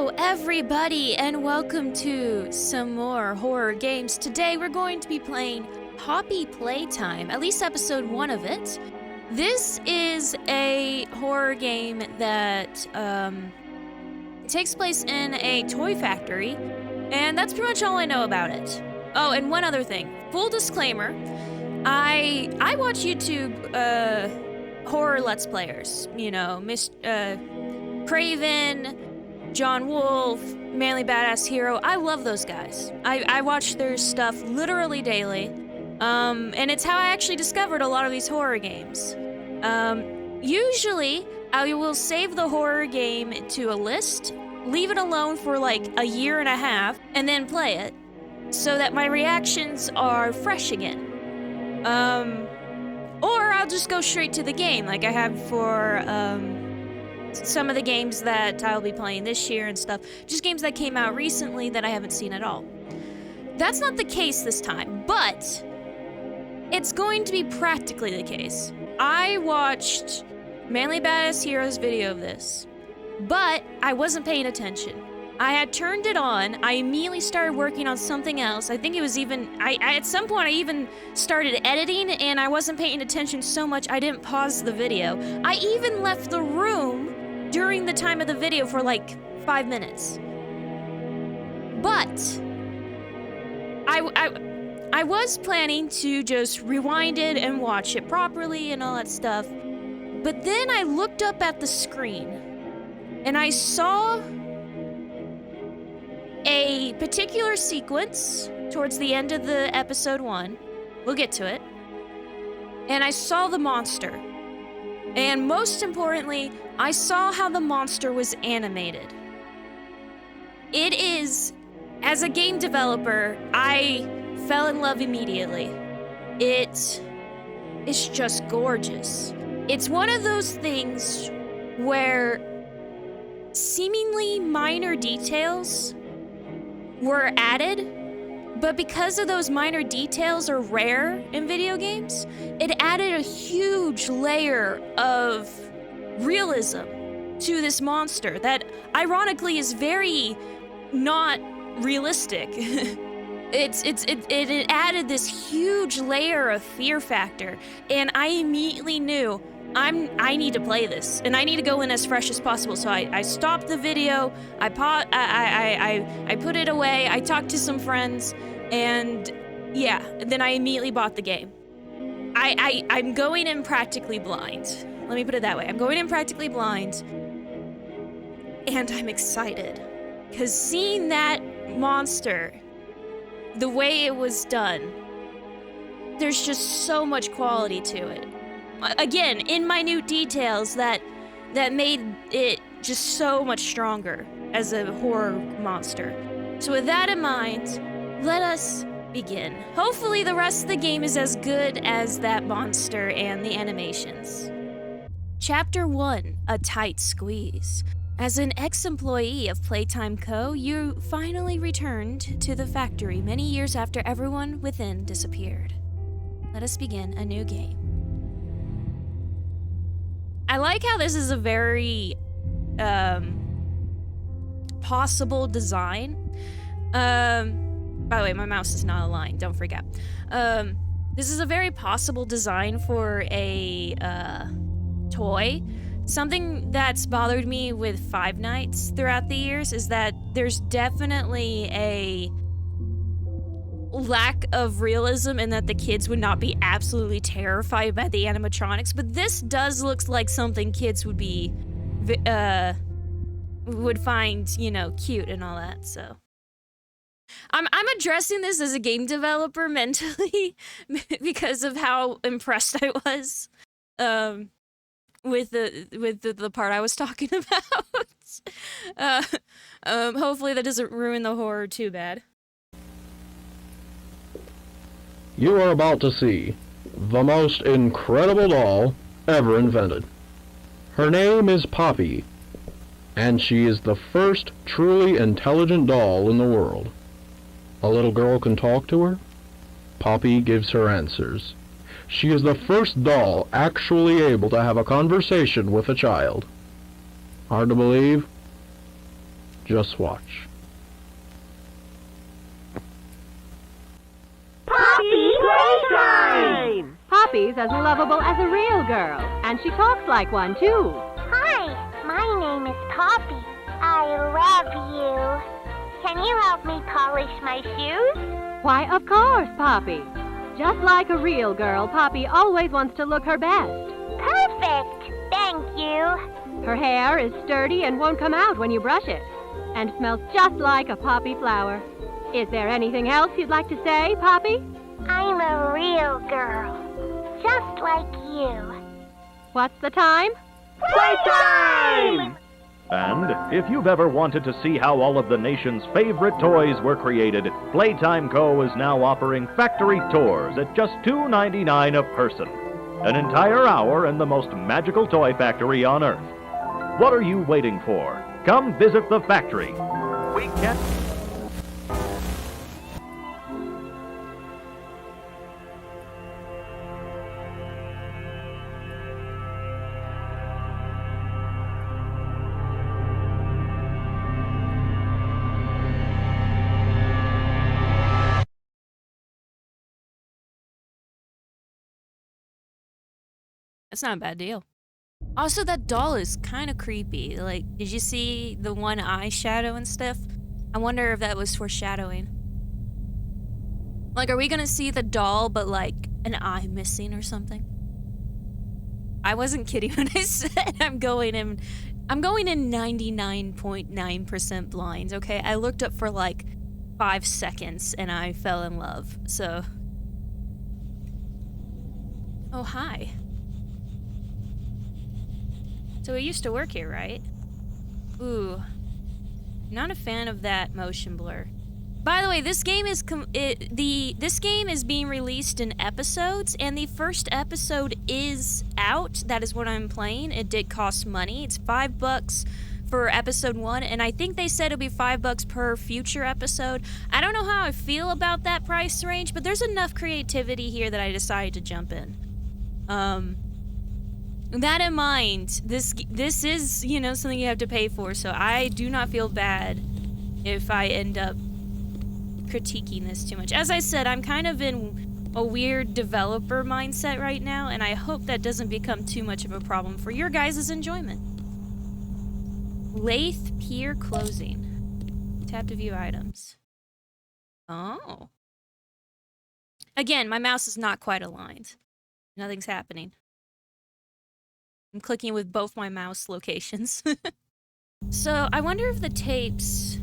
Hello, everybody, and welcome to some more horror games. Today, we're going to be playing Poppy Playtime, at least episode 1 of it. This is a horror game that takes place in a toy factory, and that's pretty much all I know about it. Oh, and one other thing. Full disclaimer, I watch YouTube horror Let's Players. You know, Craven, John Wolf, Manly Badass Hero. I love those guys. I watch their stuff literally daily. And it's how I actually discovered a lot of these horror games. Usually, I will save the horror game to a list, leave it alone for like a year and a half, and then play it, so that my reactions are fresh again. Or I'll just go straight to the game, like I have for, some of the games that I'll be playing this year and stuff. Just games that came out recently that I haven't seen at all. That's not the case this time, but it's going to be practically the case. I watched Manly Badass Hero's video of this, but I wasn't paying attention. I had turned it on, I immediately started working on something else. I think it was even, at some point I even started editing and I wasn't paying attention so much I didn't pause the video. I even left the room during the time of the video for like 5 minutes. But I was planning to just rewind it and watch it properly and all that stuff. But then I looked up at the screen and I saw a particular sequence towards the end of the episode 1. We'll get to it. And I saw the monster. And most importantly, I saw how the monster was animated. It is, as a game developer, I fell in love immediately. It's just gorgeous. It's one of those things where seemingly minor details were added, but because of those minor details are rare in video games, it added a huge layer of realism to this monster that ironically is very not realistic. It added this huge layer of fear factor, and I immediately knew I need to play this, and I need to go in as fresh as possible. So I stopped the video, I put it away, I talked to some friends, and yeah, then I immediately bought the game. I'm going in practically blind. Let me put it that way. I'm going in practically blind, and I'm excited, because seeing that monster, the way it was done, there's just so much quality to it. Again, in minute details that made it just so much stronger as a horror monster. So with that in mind, let us begin. Hopefully the rest of the game is as good as that monster and the animations. Chapter 1, A Tight Squeeze. As an ex-employee of Playtime Co, you finally returned to the factory many years after everyone within disappeared. Let us begin a new game. I like how this is a very possible design. By the way, my mouse is not aligned, don't forget. This is a very possible design for a toy. Something that's bothered me with Five Nights throughout the years is that there's definitely a lack of realism and that the kids would not be absolutely terrified by the animatronics, but this does look like something kids would be would find, you know, cute and all that. So I'm addressing this as a game developer mentally because of how impressed I was with the part I was talking about. Hopefully that doesn't ruin the horror too bad. You are about to see the most incredible doll ever invented. Her name is Poppy, and she is the first truly intelligent doll in the world. A little girl can talk to her. Poppy gives her answers. She is the first doll actually able to have a conversation with a child. Hard to believe? Just watch. Poppy Playtime! Poppy's as lovable as a real girl, and she talks like one, too. Hi, my name is Poppy. I love you. Can you help me polish my shoes? Why, of course, Poppy. Just like a real girl, Poppy always wants to look her best. Perfect! Thank you. Her hair is sturdy and won't come out when you brush it, and smells just like a poppy flower. Is there anything else you'd like to say, Poppy? I'm a real girl, just like you. What's the time? Playtime! And if you've ever wanted to see how all of the nation's favorite toys were created, Playtime Co. is now offering factory tours at just $2.99 a person. An entire hour in the most magical toy factory on Earth. What are you waiting for? Come visit the factory. We can't... That's not a bad deal. Also, that doll is kind of creepy. Like, did you see the one eye shadow and stuff? I wonder if that was foreshadowing. Like, are we gonna see the doll, but like an eye missing or something? I wasn't kidding when I said I'm going in 99.9% blind, okay? I looked up for like 5 seconds and I fell in love, so. Oh, hi. So he used to work here, right? Ooh. Not a fan of that motion blur. By the way, this game is this game is being released in episodes, and the first episode is out. That is what I'm playing. It did cost money. It's $5 for episode 1, and I think they said it'll be $5 per future episode. I don't know how I feel about that price range, but there's enough creativity here that I decided to jump in. That in mind, this is, you know, something you have to pay for, so I do not feel bad if I end up critiquing this too much. As I said, I'm kind of in a weird developer mindset right now, and I hope that doesn't become too much of a problem for your guys' enjoyment. Lathe Pier closing. Tap to view items. Oh. Again, my mouse is not quite aligned. Nothing's happening. I'm clicking with both my mouse locations. So, I wonder if the tapes...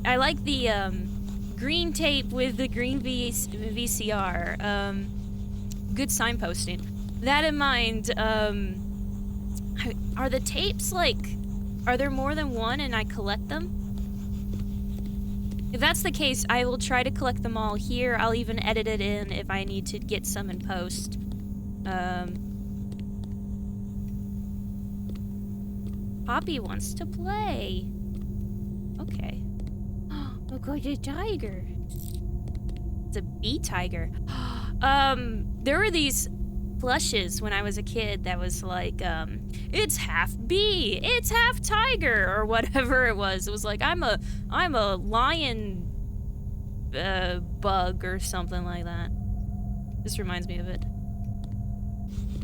I like the, green tape with the green VCR. Good signposting. That in mind, are the tapes, like... Are there more than one and I collect them? If that's the case, I will try to collect them all here. I'll even edit it in if I need to get some in post. Poppy wants to play. Okay. Look at the tiger. It's a bee tiger. There were these plushes when I was a kid that was like, it's half bee, it's half tiger, or whatever it was. It was like, I'm a lion bug or something like that. This reminds me of it.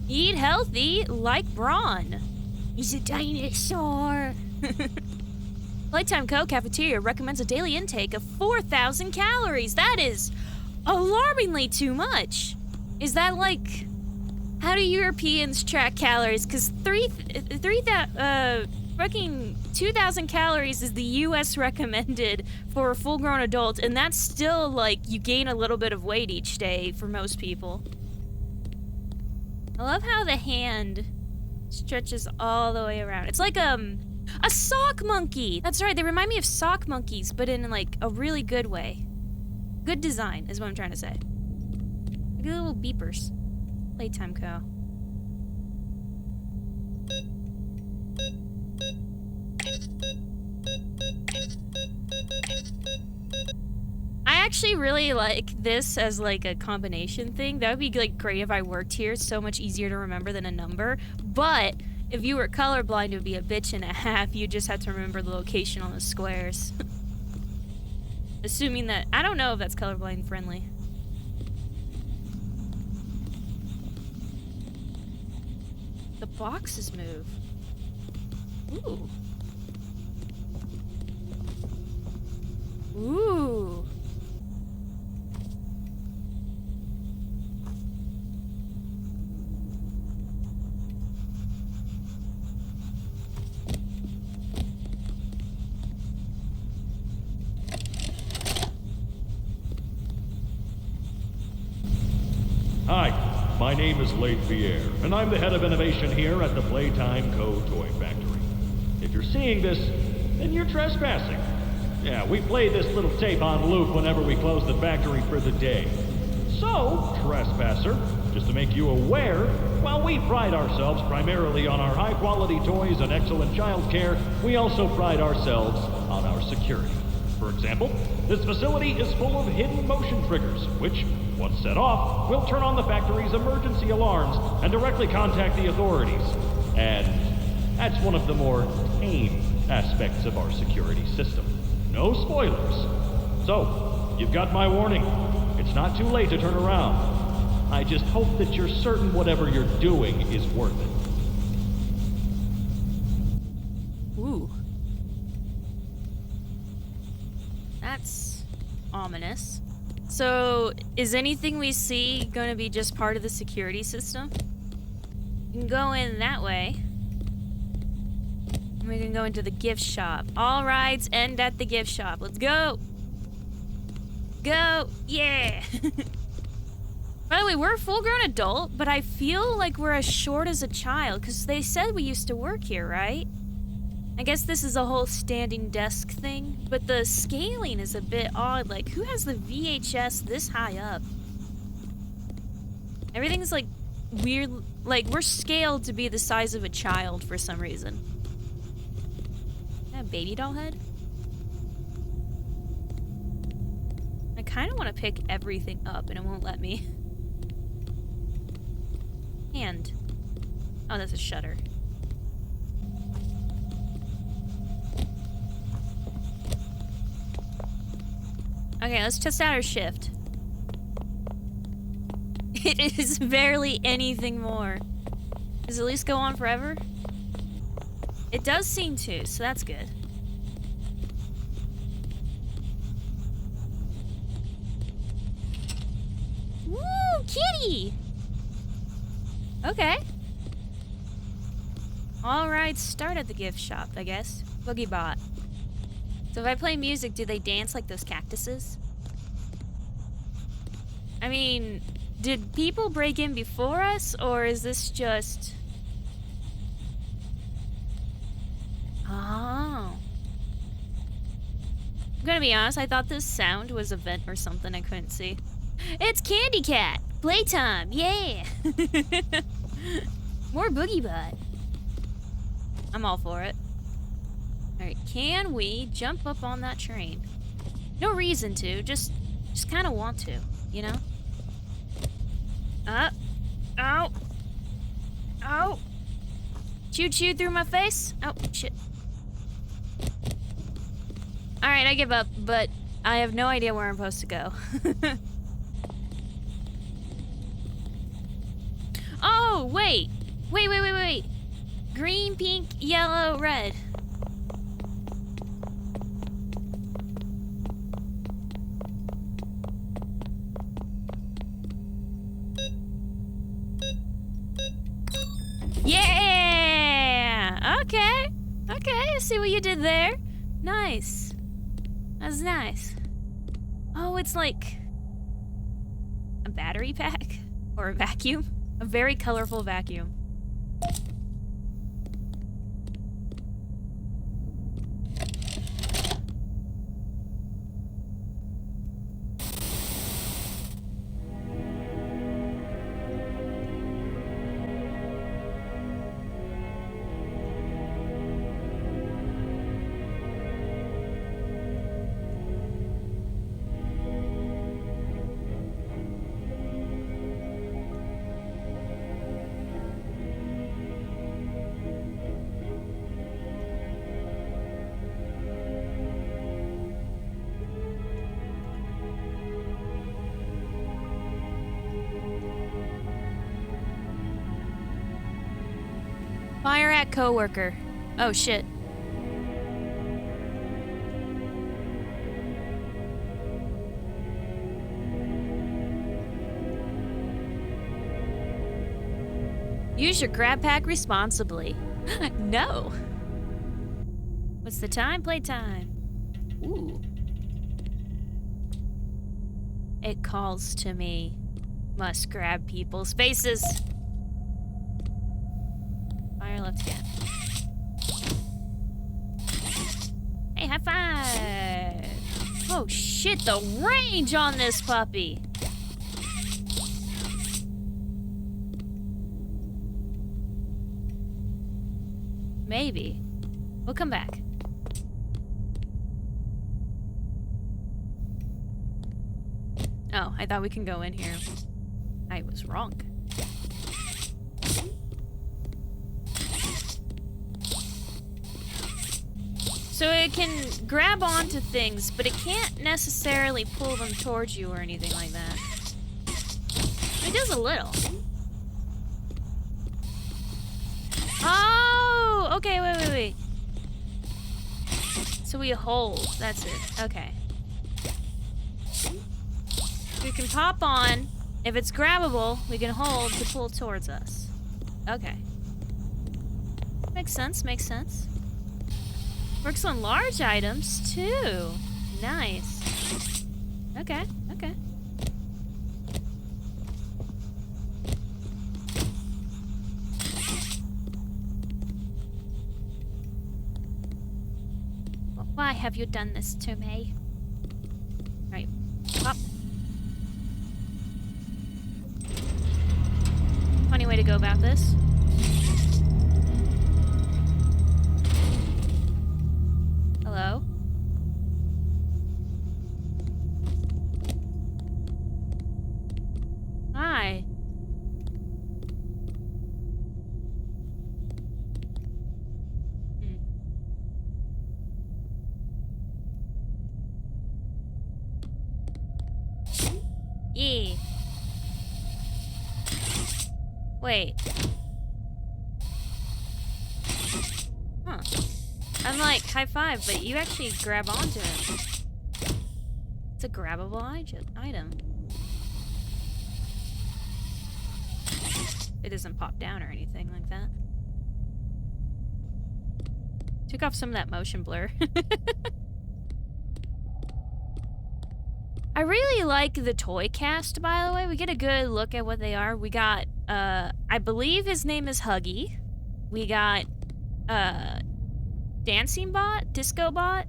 Eat healthy like Braun. He's a dinosaur. Playtime Co. Cafeteria recommends a daily intake of 4,000 calories. That is alarmingly too much. Is that like... How do Europeans track calories? Because 2,000 calories is the US recommended for a full-grown adult, and that's still like you gain a little bit of weight each day for most people. I love how the hand stretches all the way around. It's like a sock monkey. That's right, they remind me of sock monkeys, but in like a really good way. Good design is what I'm trying to say. Look at the little beepers. Playtime Co. I actually really like this as like a combination thing. That would be like great if I worked here. It's so much easier to remember than a number. But if you were colorblind, it would be a bitch and a half. You just have to remember the location on the squares. Assuming that... I don't know if that's colorblind friendly. The boxes move. Ooh. Ooh. Hi, my name is Lair, and I'm the head of innovation here at the Playtime Co toy factory. If you're seeing this, then you're trespassing. Yeah, we play this little tape on loop whenever we close the factory for the day. So, trespasser, just to make you aware, while we pride ourselves primarily on our high-quality toys and excellent child care, we also pride ourselves on our security. For example, this facility is full of hidden motion triggers, which, once set off, will turn on the factory's emergency alarms and directly contact the authorities. And that's one of the more tame aspects of our security system. No spoilers. So, you've got my warning. It's not too late to turn around. I just hope that you're certain whatever you're doing is worth it. Ooh. That's ominous. So, is anything we see going to be just part of the security system? You can go in that way. And we can go into the gift shop. All rides end at the gift shop. Let's go! Go! Yeah! By the way, we're a full-grown adult, but I feel like we're as short as a child, because they said we used to work here, right? I guess this is a whole standing desk thing, but the scaling is a bit odd. Like, who has the VHS this high up? Everything's, like, weird. Like, we're scaled to be the size of a child for some reason. Is that a baby doll head? I kind of want to pick everything up, and it won't let me. Hand. Oh, that's a shutter. Okay, let's test out our shift. It is barely anything more. Does it at least go on forever? It does seem to, so that's good. Woo, kitty! Okay. All rides start at the gift shop, I guess. Boogie Bot. So if I play music, do they dance like those cactuses? I mean, did people break in before us, or is this just... Oh. I'm gonna be honest, I thought this sound was a vent or something I couldn't see. It's Candy Cat! Playtime, yeah! More Boogie Bot. I'm all for it. Alright, can we jump up on that train? No reason to, just kind of want to, you know? Ow! Ow! Choo-choo through my face? Oh, shit. Alright, I give up, but I have no idea where I'm supposed to go. Oh, wait! Wait. Green, pink, yellow, red. Yeah! Okay, I see what you did there. Nice. That's nice. Oh, it's like a battery pack or a vacuum. A very colorful vacuum. Fire at coworker. Oh shit. Use your GrabPack responsibly. No. What's the time? Playtime. Ooh. It calls to me. Must grab people's faces. Fire left again. Hey, high five! Oh shit, the range on this puppy! Maybe. We'll come back. Oh, I thought we can go in here. I was wrong. So it can grab onto things, but it can't necessarily pull them towards you or anything like that. It does a little. Oh! Okay, wait. So we hold. That's it. Okay. We can pop on. If it's grabbable, we can hold to pull towards us. Okay. Makes sense, makes sense. Works on large items, too. Nice. Okay. Why have you done this to me? Alright, pop. Funny way to go about this. Hello? Hi. Yeah. Wait. Huh. I'm like, high five, but you actually grab onto it. It's a grabbable item. It doesn't pop down or anything like that. Took off some of that motion blur. I really like the toy cast, by the way. We get a good look at what they are. We got, I believe his name is Huggy. We got, Dancing Bot? Disco Bot?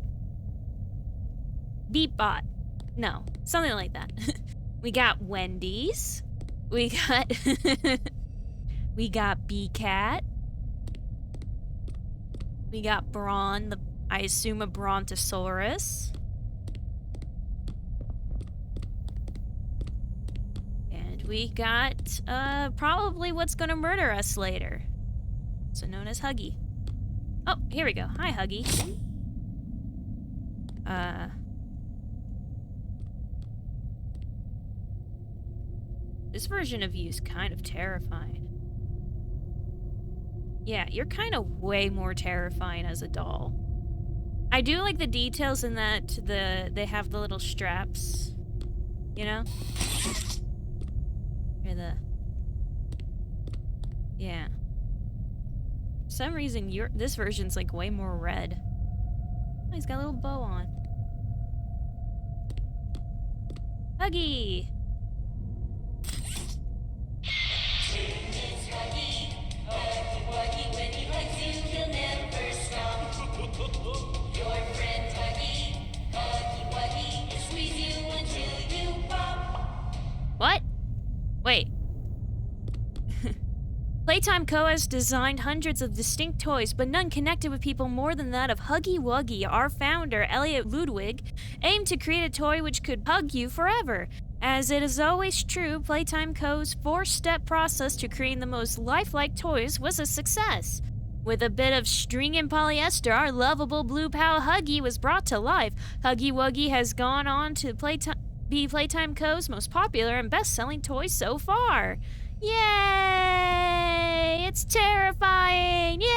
Beat Bot. No, something like that. We got Wendy's. We got, we got B-Cat. We got Brawn, I assume a Brontosaurus. We got, probably what's gonna murder us later. Also known as Huggy. Oh, here we go. Hi, Huggy. This version of you is kind of terrifying. Yeah, you're kind of way more terrifying as a doll. I do like the details in that they have the little straps, you know? Yeah. For some reason, this version's like way more red. Oh, he's got a little bow on. Huggy! What? Wait. Playtime Co. has designed hundreds of distinct toys, but none connected with people more than that of Huggy Wuggy. Our founder, Elliot Ludwig, aimed to create a toy which could hug you forever. As it is always true, Playtime Co.'s four-step process to creating the most lifelike toys was a success. With a bit of string and polyester, our lovable blue pal Huggy was brought to life. Huggy Wuggy has gone on to be Playtime Co.'s most popular and best-selling toy so far. Yay! It's terrifying! Yay!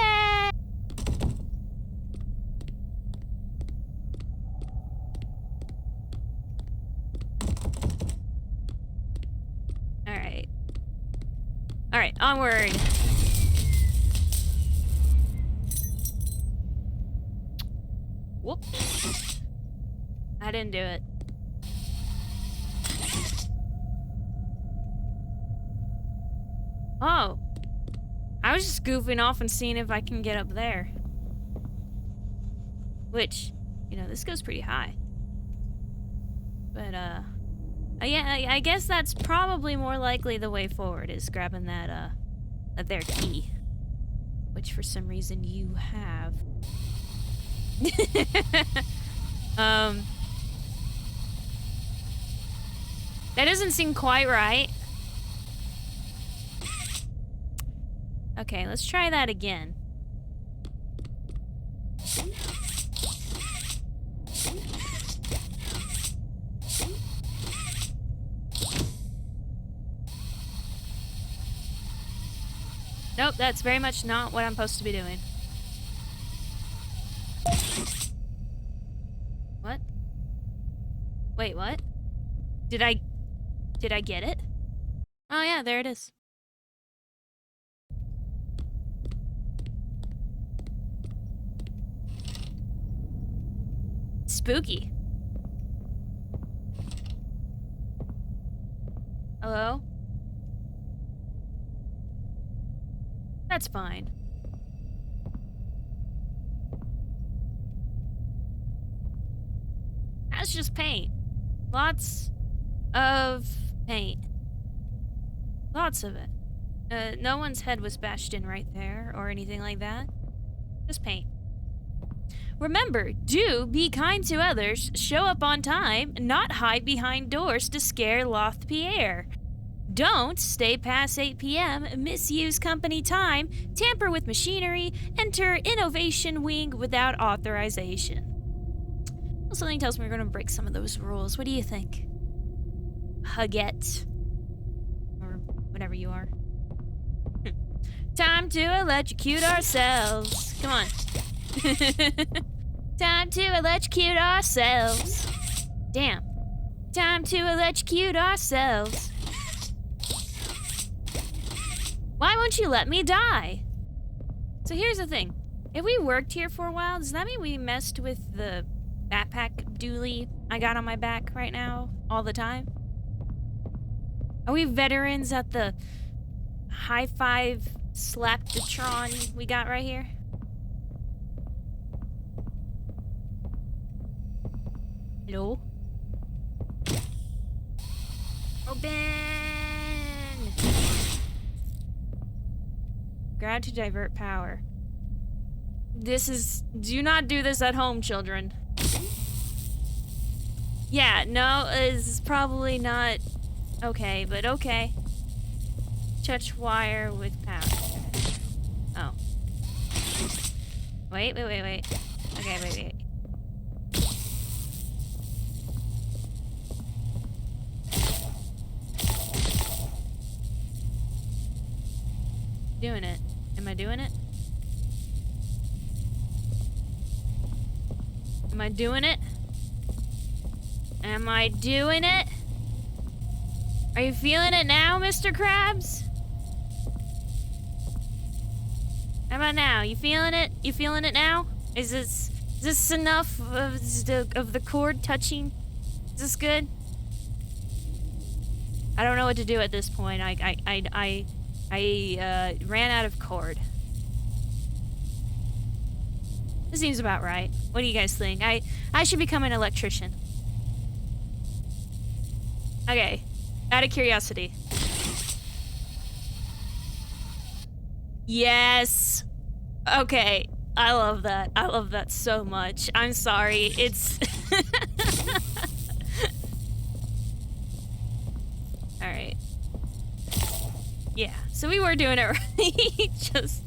Onward. Whoop. I didn't do it. Oh. I was just goofing off and seeing if I can get up there. Which, you know, this goes pretty high. But, yeah, I guess that's probably more likely the way forward, is grabbing that their key. Which, for some reason, you have. That doesn't seem quite right. Okay, let's try that again. Nope, that's very much not what I'm supposed to be doing. What? Wait, what? Did I get it? Oh yeah, there it is. Spooky. Hello? That's fine. That's just paint. Lots of paint. Lots of it. No one's head was bashed in right there or anything like that. Just paint. Remember, do be kind to others, show up on time, not hide behind doors to scare Loth Pierre. Don't stay past 8 p.m., misuse company time, tamper with machinery, enter innovation wing without authorization. Well, something tells me we're gonna break some of those rules. What do you think? Huggette. Or whatever you are. Time to electrocute ourselves. Come on. Time to electrocute ourselves. Damn. Time to electrocute ourselves. Why won't you let me die? So here's the thing. If we worked here for a while, does that mean we messed with the backpack dually I got on my back right now all the time? Are we veterans at the high five slap-detron we got right here? Hello? Open! Grab to divert power. This is... Do not do this at home, children. Yeah, no, is probably not okay, but okay. Touch wire with power. Oh. Wait. Okay, wait. Doing it. Am I doing it? Am I doing it? Am I doing it? Are you feeling it now, Mr. Krabs? How about now? You feeling it? You feeling it now? Is this enough of the cord touching? Is this good? I don't know what to do at this point. I ran out of cord. This seems about right. What do you guys think? I should become an electrician. Okay. Out of curiosity. Yes! Okay. I love that. I love that so much. I'm sorry. It's... Alright. Yeah. So we were doing it right. Just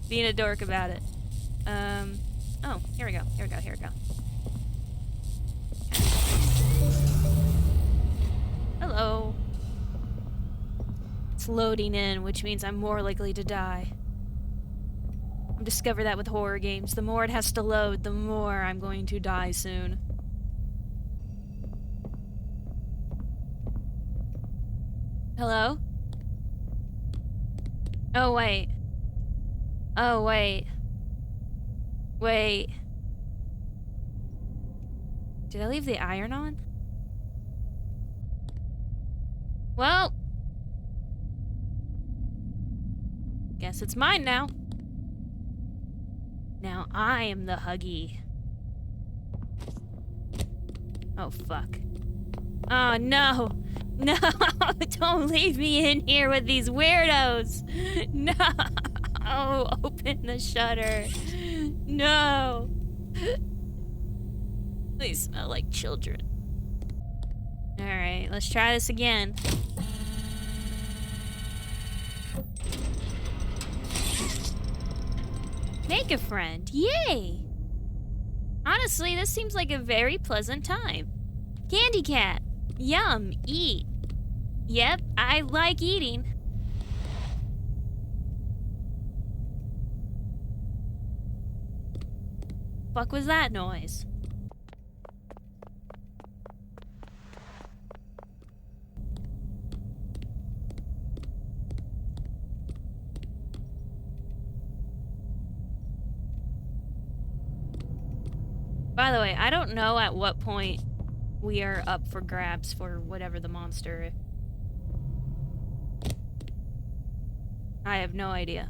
being a dork about it. Oh, here we go. Hello. It's loading in, which means I'm more likely to die. I've discovered that with horror games. The more it has to load, the more I'm going to die soon. Hello? Oh, wait. Oh, wait. Wait. Did I leave the iron on? Well. Guess it's mine now. Now I am the Huggy. Oh, fuck. Oh, no. No, don't leave me in here with these weirdos. No. Open the shutter. No. They smell like children. Alright, let's try this again. Make a friend. Yay! Honestly, this seems like a very pleasant time. Candy cat. Yum. Eat. Yep, I like eating. Fuck was that noise? By the way, I don't know at what point we are up for grabs for whatever the monster. I have no idea.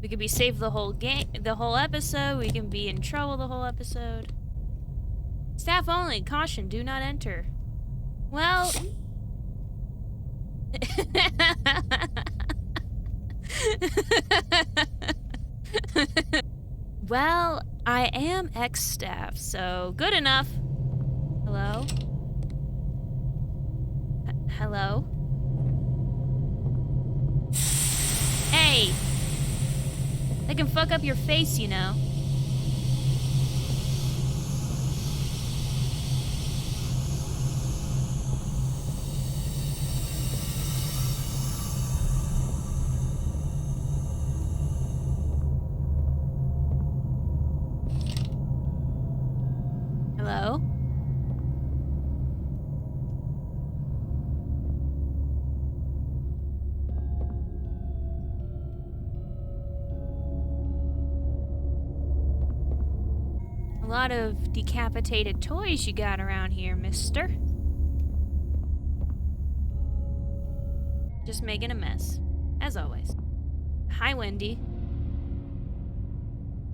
We could be saved the whole episode. We can be in trouble the whole episode. Staff only. Caution, do not enter. Well... Well, I am ex-staff, so good enough. Hello? Hello? Hey! They can fuck up your face, you know. Hello? A lot of decapitated toys you got around here, mister. Just making a mess, as always. Hi, Wendy.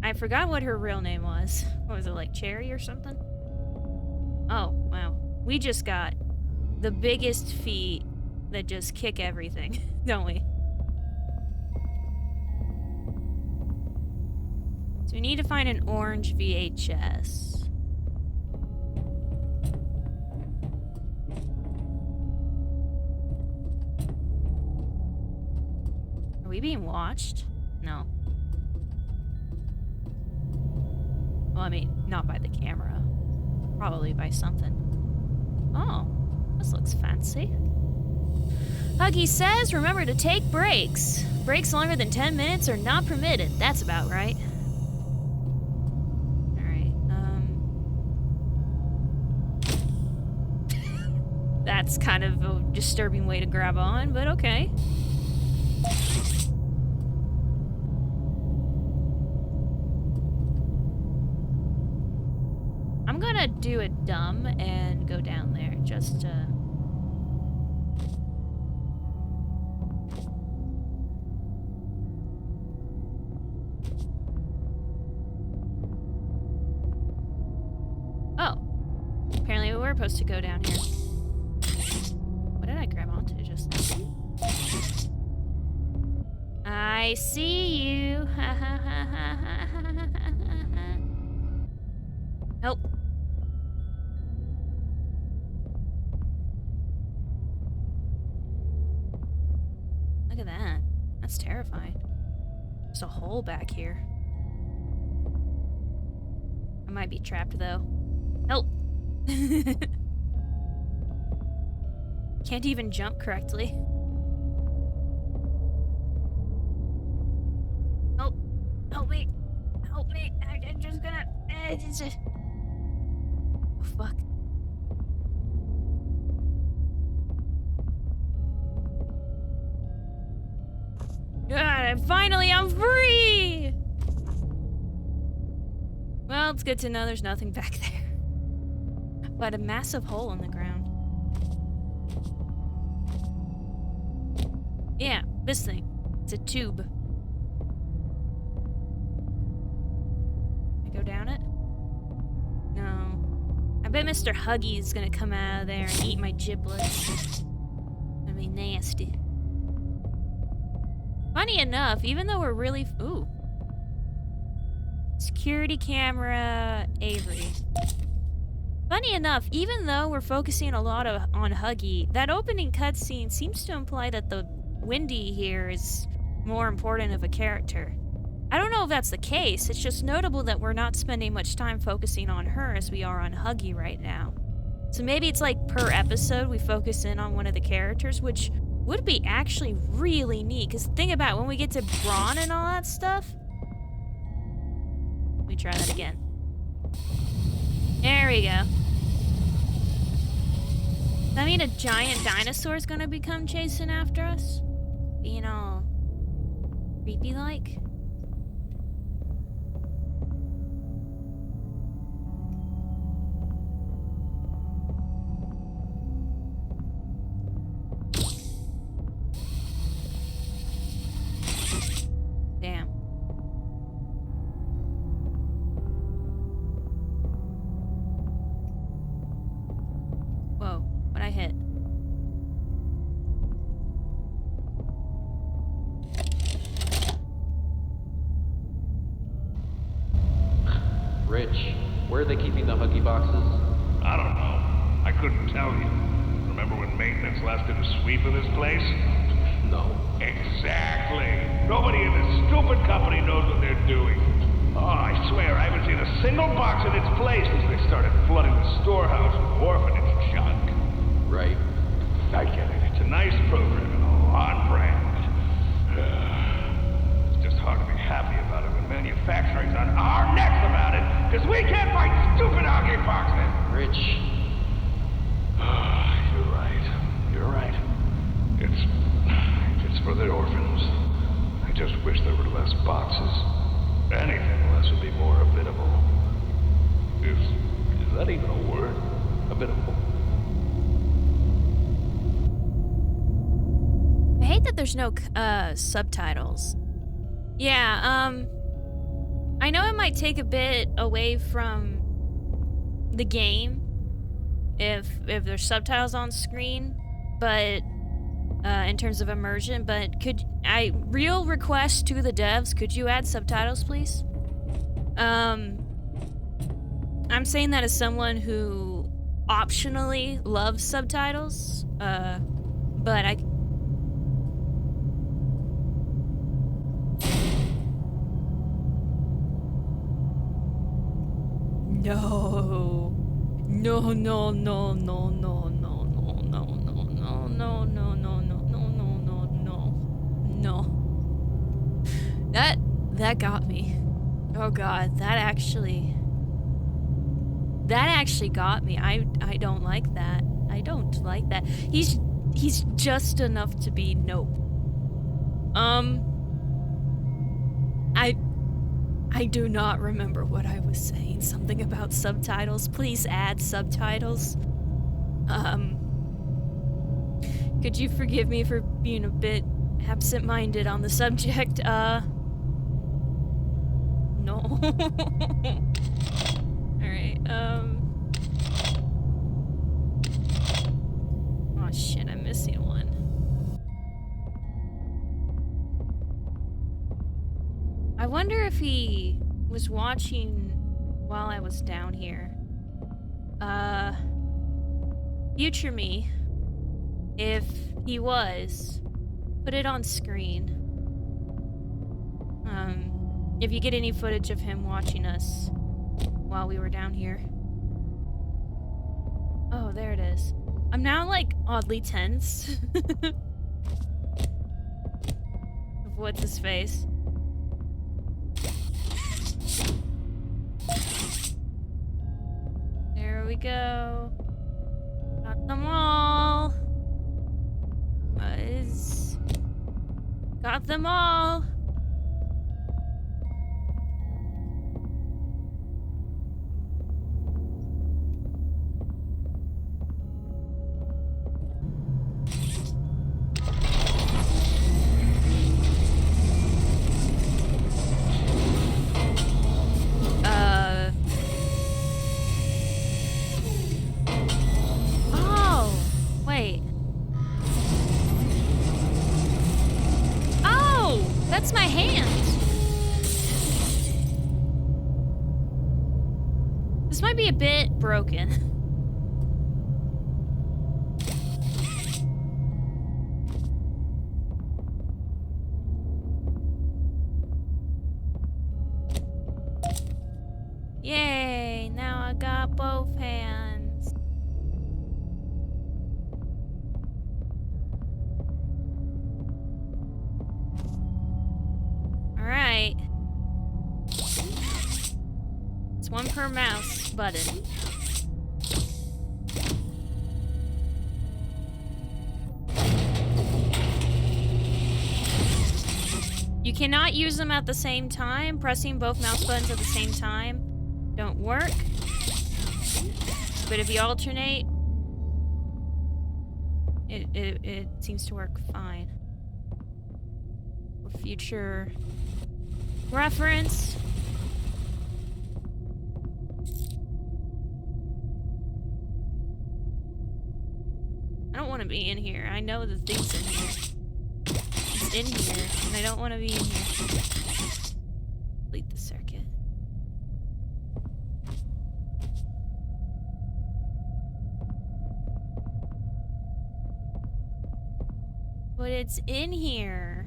I forgot what her real name was. What was it, like Cherry or something? Oh, wow. We just got the biggest feet that just kick everything, don't we? So we need to find an orange VHS. Are we being watched? No. Well, I mean, not by the camera. Probably by something. Oh, this looks fancy. Huggy says, remember to take breaks. Breaks longer than 10 minutes are not permitted. That's about right. Alright, That's kind of a disturbing way to grab on, but okay. I'm gonna do it dumb and go down there just to... Oh. Apparently we were supposed to go down here. What did I grab onto just now? I see you. Nope. Look at that. That's terrifying. There's a hole back here. I might be trapped though. Help! Can't even jump correctly. Help! Help me! Help me! I'm just gonna... Oh, fuck. finally I'm free! Well, it's good to know there's nothing back there. But a massive hole in the ground. Yeah, this thing. It's a tube. Can I go down it? No. I bet Mr. Huggy is gonna come out of there and eat my giblets. Gonna be nasty. Funny enough, even though we're really... Ooh. Security camera, Avery. Funny enough, even though we're focusing a lot on Huggy, that opening cutscene seems to imply that the Wendy here is more important of a character. I don't know if that's the case, it's just notable that we're not spending much time focusing on her as we are on Huggy right now. So maybe it's like per episode we focus in on one of the characters, which would be actually really neat, because think about it, when we get to Braun and all that stuff... Let me try that again. There we go. Does that mean a giant dinosaur is gonna become chasing after us? Being all creepy-like? Damn. Whoa, what'd I hit? Rich, where are they keeping the Huggy boxes? I don't know. I couldn't tell you. Remember when maintenance last did a sweep of this place? No. Exactly. Nobody in this stupid company knows what they're doing. Oh, I swear, I haven't seen a single box in its place since they started flooding the storehouse with orphanage junk. Right. I get it. It's a nice program and all on brand. It's just hard to be happy about it when manufacturing's on our necks about it, because we can't fight stupid Huggy boxes. Rich. You're right. You're right. It's for the orphans. I just wish there were less boxes. Anything less would be more habitable. Is that even a word? Habitable. I hate that there's no subtitles. Yeah, I know it might take a bit away from the game if there's subtitles on screen, but in terms of immersion, but real request to the devs, could you add subtitles, please? I'm saying that as someone who optionally loves subtitles, but I... No. No, no, no, no, no, no, no, no, no, no, no, no, no, no, no, no, no, no. That got me. Oh god, that actually got me. I don't like that. I don't like that. He's just enough to be nope. I do not remember what I was saying. Something about subtitles. Please add subtitles. Could you forgive me for being a bit absent-minded on the subject? No. Alright, oh shit, I'm missing one. I wonder if he was watching while I was down here. Future me, if he was, put it on screen. If you get any footage of him watching us while we were down here. Oh, there it is. I'm now, like, oddly tense. What's his face? There we go. Got them all. Got them all. This might be a bit broken. Yay, now I got both hands. Alright. It's one per mouse button. You cannot use them at the same time. Pressing both mouse buttons at the same time don't work. But if you alternate, it seems to work fine. For future reference. I don't want to be in here. I know the thing's in here. It's in here, and I don't want to be in here. Delete the circuit. But it's in here.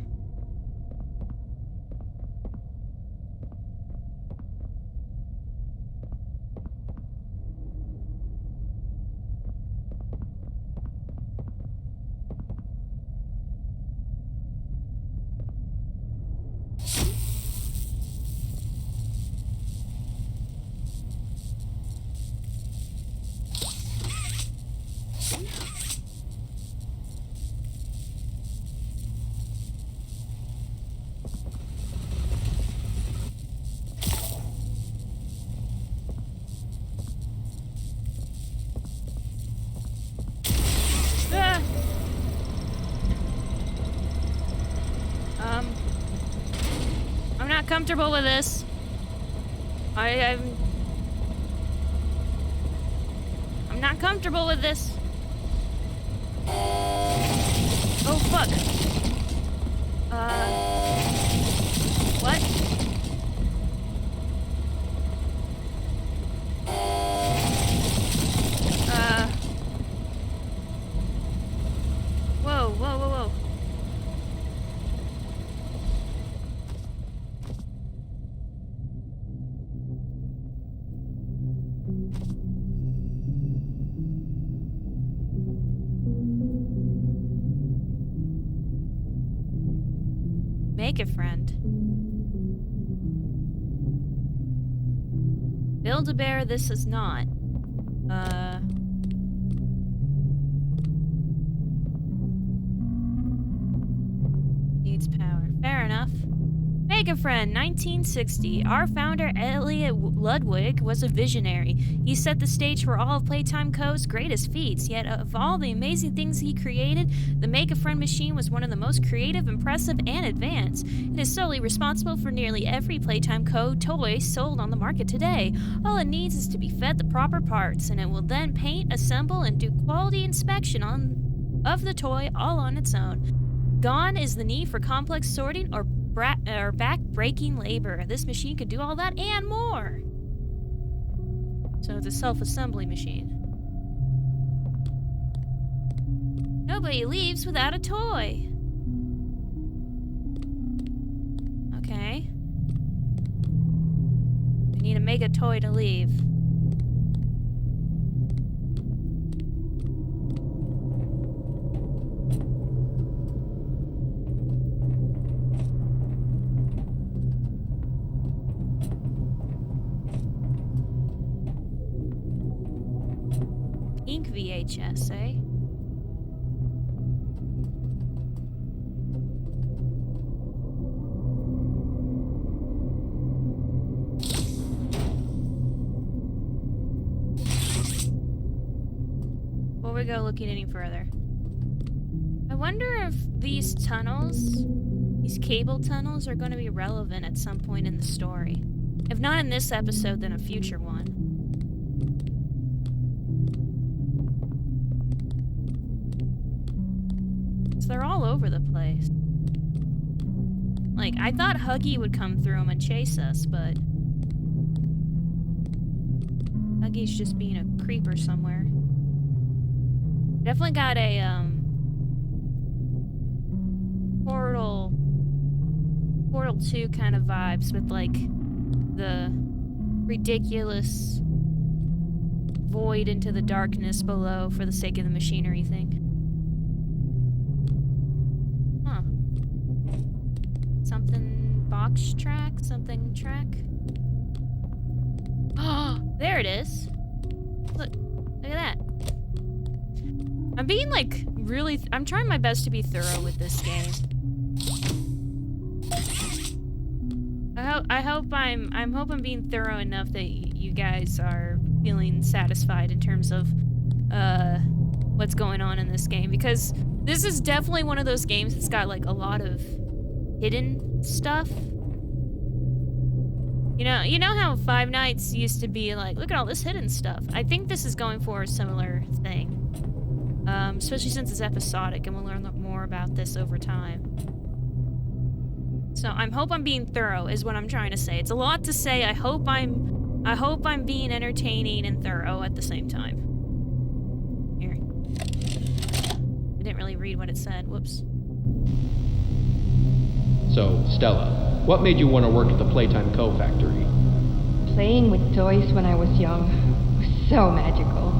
I'm not comfortable with this. I'm not comfortable with this. Oh fuck. What? Whoa, whoa, whoa, whoa. Make a friend. Build-A-Bear, this is not. Needs power. Fair enough. Make a friend, 1960. Our founder, Elliot Ludwig, was a visionary. He set the stage for all of Playtime Co.'s greatest feats, yet of all the amazing things he created, the Make a Friend machine was one of the most creative, impressive, and advanced. It is solely responsible for nearly every Playtime Co. toy sold on the market today. All it needs is to be fed the proper parts, and it will then paint, assemble, and do quality inspection of the toy all on its own. Gone is the need for complex sorting or back-breaking labor. This machine could do all that and more. So it's a self-assembly machine. Nobody leaves without a toy. Okay. I need to make a toy to leave. Ink VHS, eh? Before we go looking any further, I wonder if these tunnels, these cable tunnels, are going to be relevant at some point in the story. If not in this episode, then a future one. They're all over the place. Like, I thought Huggy would come through them and chase us, but... Huggy's just being a creeper somewhere. Definitely got a, Portal 2 kind of vibes with, like, the ridiculous void into the darkness below for the sake of the machinery thing. Huh. Something box track? Something track? Oh, there it is. Look at that. I'm being, like, really... I'm trying my best to be thorough with this game. I hope I'm being thorough enough that you guys are feeling satisfied in terms of what's going on in this game, because this is definitely one of those games that's got like a lot of hidden stuff. You know how Five Nights used to be like, look at all this hidden stuff. I think this is going for a similar thing, especially since it's episodic, and we'll learn more about this over time. So I hope I'm being thorough is what I'm trying to say. It's a lot to say. I hope I'm being entertaining and thorough at the same time. Here. I didn't really read what it said. Whoops. So, Stella, what made you want to work at the Playtime Co factory? Playing with toys when I was young was so magical.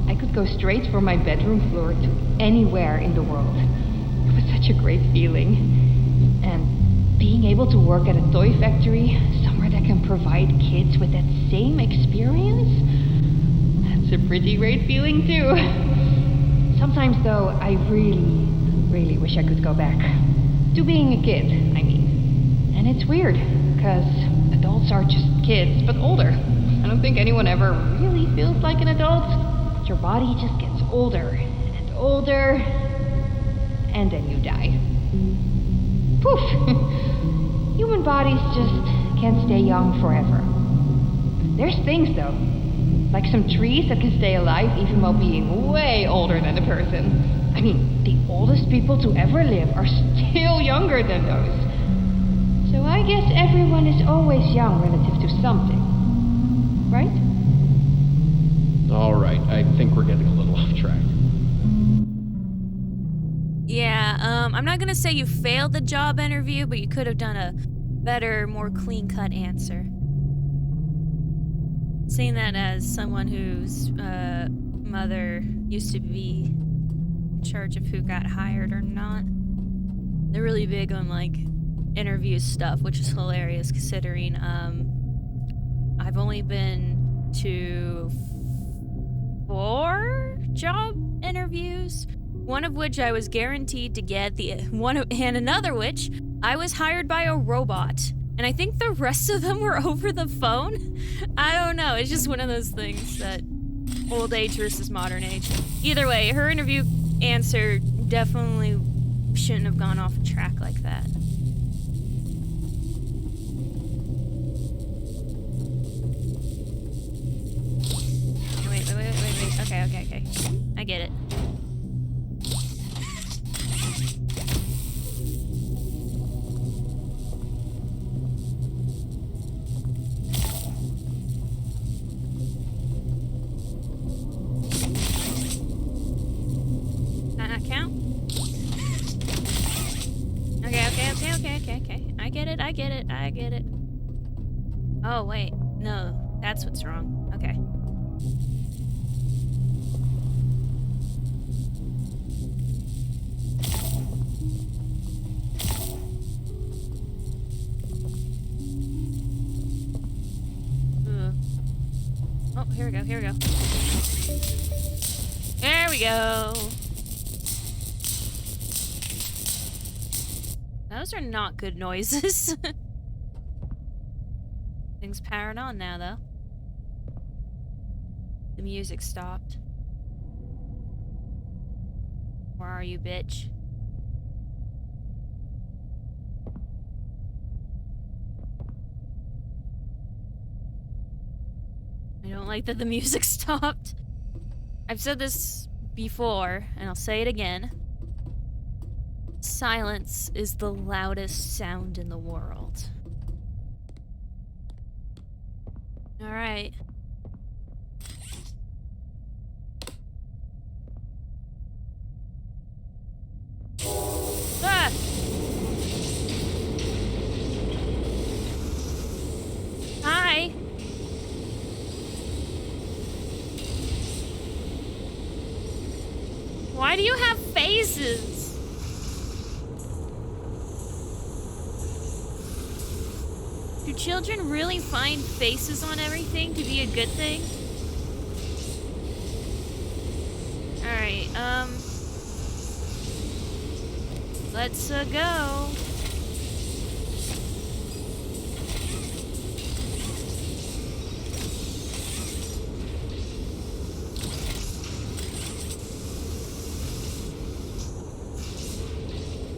I could go straight from my bedroom floor to anywhere in the world. It was such a great feeling. And being able to work at a toy factory, somewhere that can provide kids with that same experience, that's a pretty great feeling too. Sometimes though, I really wish I could go back. To being a kid, I mean. And it's weird, because adults are just kids, but older. I don't think anyone ever really feels like an adult. Your body just gets older and older, and then you die. Poof! Human bodies just can't stay young forever. There's things though, like some trees that can stay alive even while being way older than a person. I mean, the oldest people to ever live are still younger than those. So I guess everyone is always young relative to something, right? Alright, I think we're getting a little off track. Yeah, I'm not gonna say you failed the job interview, but you could have done a better, more clean-cut answer. Saying that as someone whose mother used to be in charge of who got hired or not. They're really big on, like, interview stuff, which is hilarious considering, I've only been to 4 job interviews. One of which I was guaranteed to get, and another which I was hired by a robot. And I think the rest of them were over the phone. I don't know, it's just one of those things that old age versus modern age. Either way, her interview answer definitely shouldn't have gone off track like that. Wait. Okay. I get it. Okay. I get it. Oh, wait. No, that's what's wrong. Okay. Oh, here we go. There we go. Those are not good noises. Things powered on now, though. The music stopped. Where are you, bitch? I don't like that the music stopped. I've said this before, and I'll say it again. Silence is the loudest sound in the world. Alright. Why do you have faces? Do children really find faces on everything to be a good thing? Alright, let's go.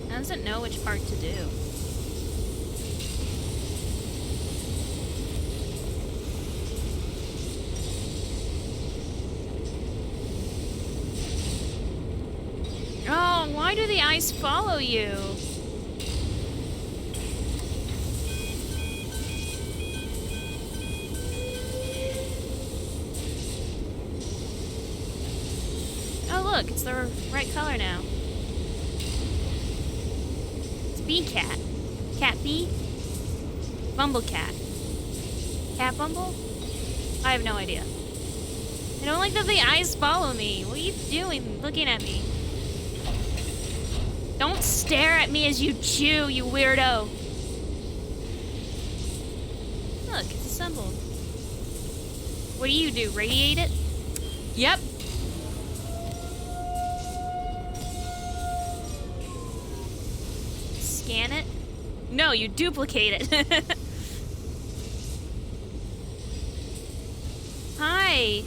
Doesn't know which part to do. Oh, why do the eyes follow you? Oh look, it's the right color now. Bee cat. Cat bee? Bumble cat. Cat bumble? I have no idea. I don't like that the eyes follow me. What are you doing looking at me? Don't stare at me as you chew, you weirdo. Look, it's assembled. What do you do? Radiate it? Yep. Scan it? No, you duplicate it. Hi.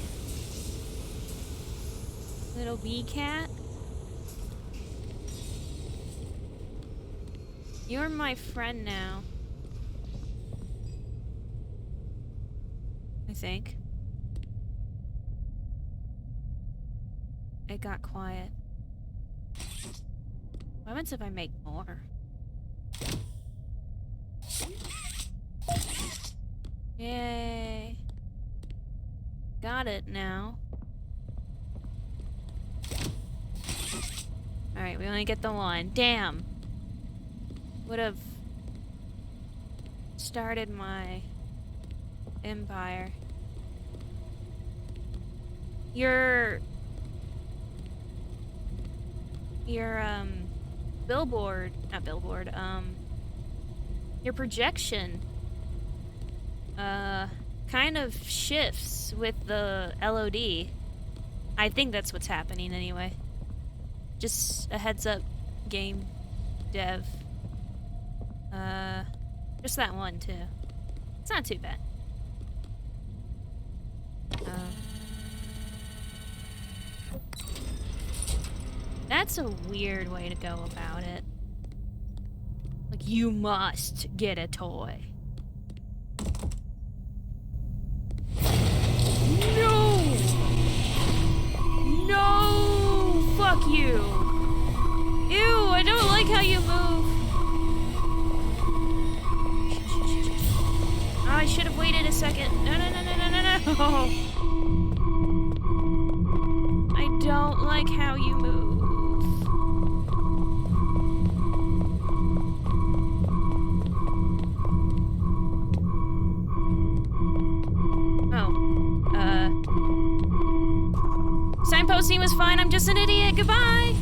Little bee cat. You're my friend now. I think. It got quiet. What happens if I make more? Yay. Got it now. Alright, we only get the one. Damn. Would have started my empire. Your billboard, not billboard, your projection kind of shifts with the LOD. I think that's what's happening anyway. Just a heads up, game dev. Just that one too. It's not too bad. That's a weird way to go about it. Like, you must get a toy. No! No! Fuck you! Ew, I don't like how you move. Oh, I should have waited a second. No, no, no, no, no, no, no! I don't like how you move. Signposting was fine, I'm just an idiot. Goodbye!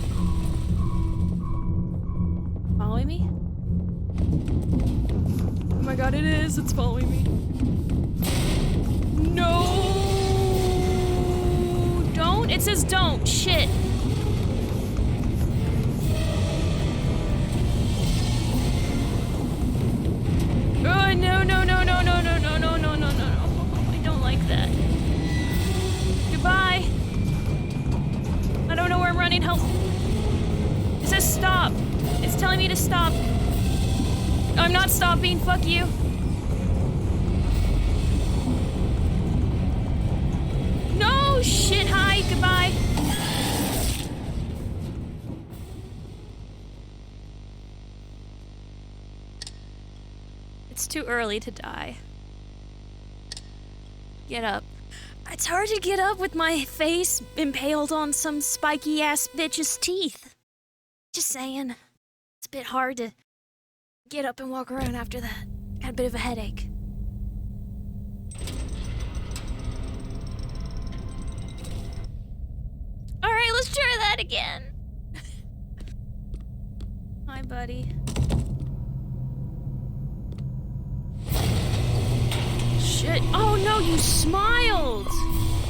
Following me? Oh my god, it is. It's following me. No! Don't? It says don't. Shit. Oh, no, no, no, no, no, no, no, no, no, no, no, no. I don't like that. Goodbye. I don't know where I'm running. Help. It says stop. It's telling me to stop. I'm not stopping. Fuck you. No shit. Hi. Goodbye. It's too early to die. Get up. It's hard to get up with my face impaled on some spiky ass bitch's teeth. Just saying. It's a bit hard to get up and walk around after that. Had a bit of a headache. Alright, let's try that again. Hi, buddy. Shit. Oh no, you smiled!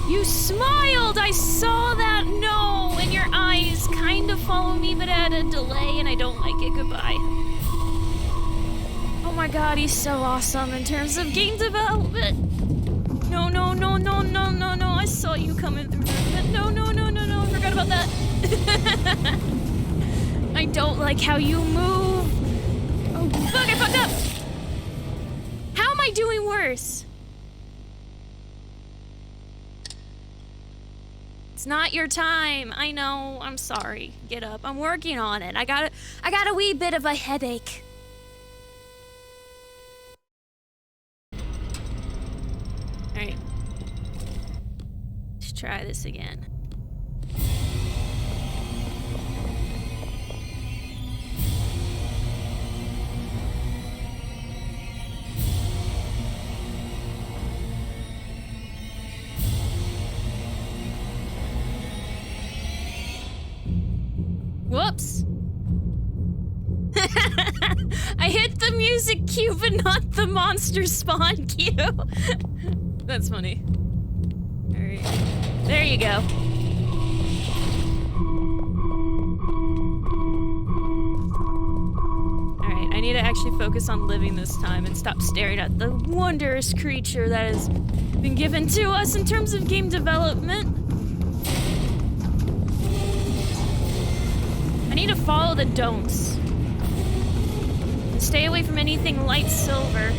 You smiled! I saw that! No! And your eyes kind of follow me, but at a delay, and I don't like it. Goodbye. Oh my god, he's so awesome in terms of game development! No, no, no, no, no, no, no, I saw you coming through that. No, no, no, no, no, I forgot about that. I don't like how you move. Oh, fuck, I fucked up! How am I doing worse? It's not your time. I know, I'm sorry. Get up, I'm working on it. I got a wee bit of a headache. Alright. Let's try this again. Whoops! I hit the music cue, but not the monster spawn cue. That's funny. Alright. There you go. Alright, I need to actually focus on living this time and stop staring at the wondrous creature that has been given to us in terms of game development. I need to follow the don'ts. Stay away from anything light silver.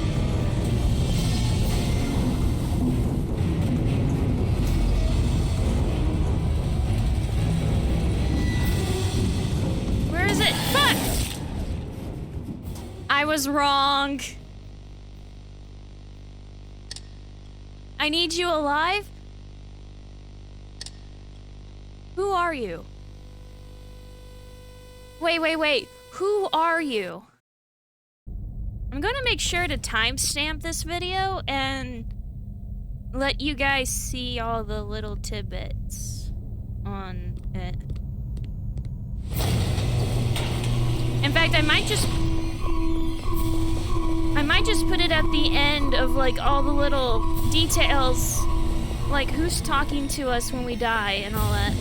Where is it? Fuck! I was wrong. I need you alive? Who are you? Wait. Who are you? I'm gonna make sure to timestamp this video and let you guys see all the little tidbits on it. In fact, I might just put it at the end of like all the little details, like who's talking to us when we die and all that.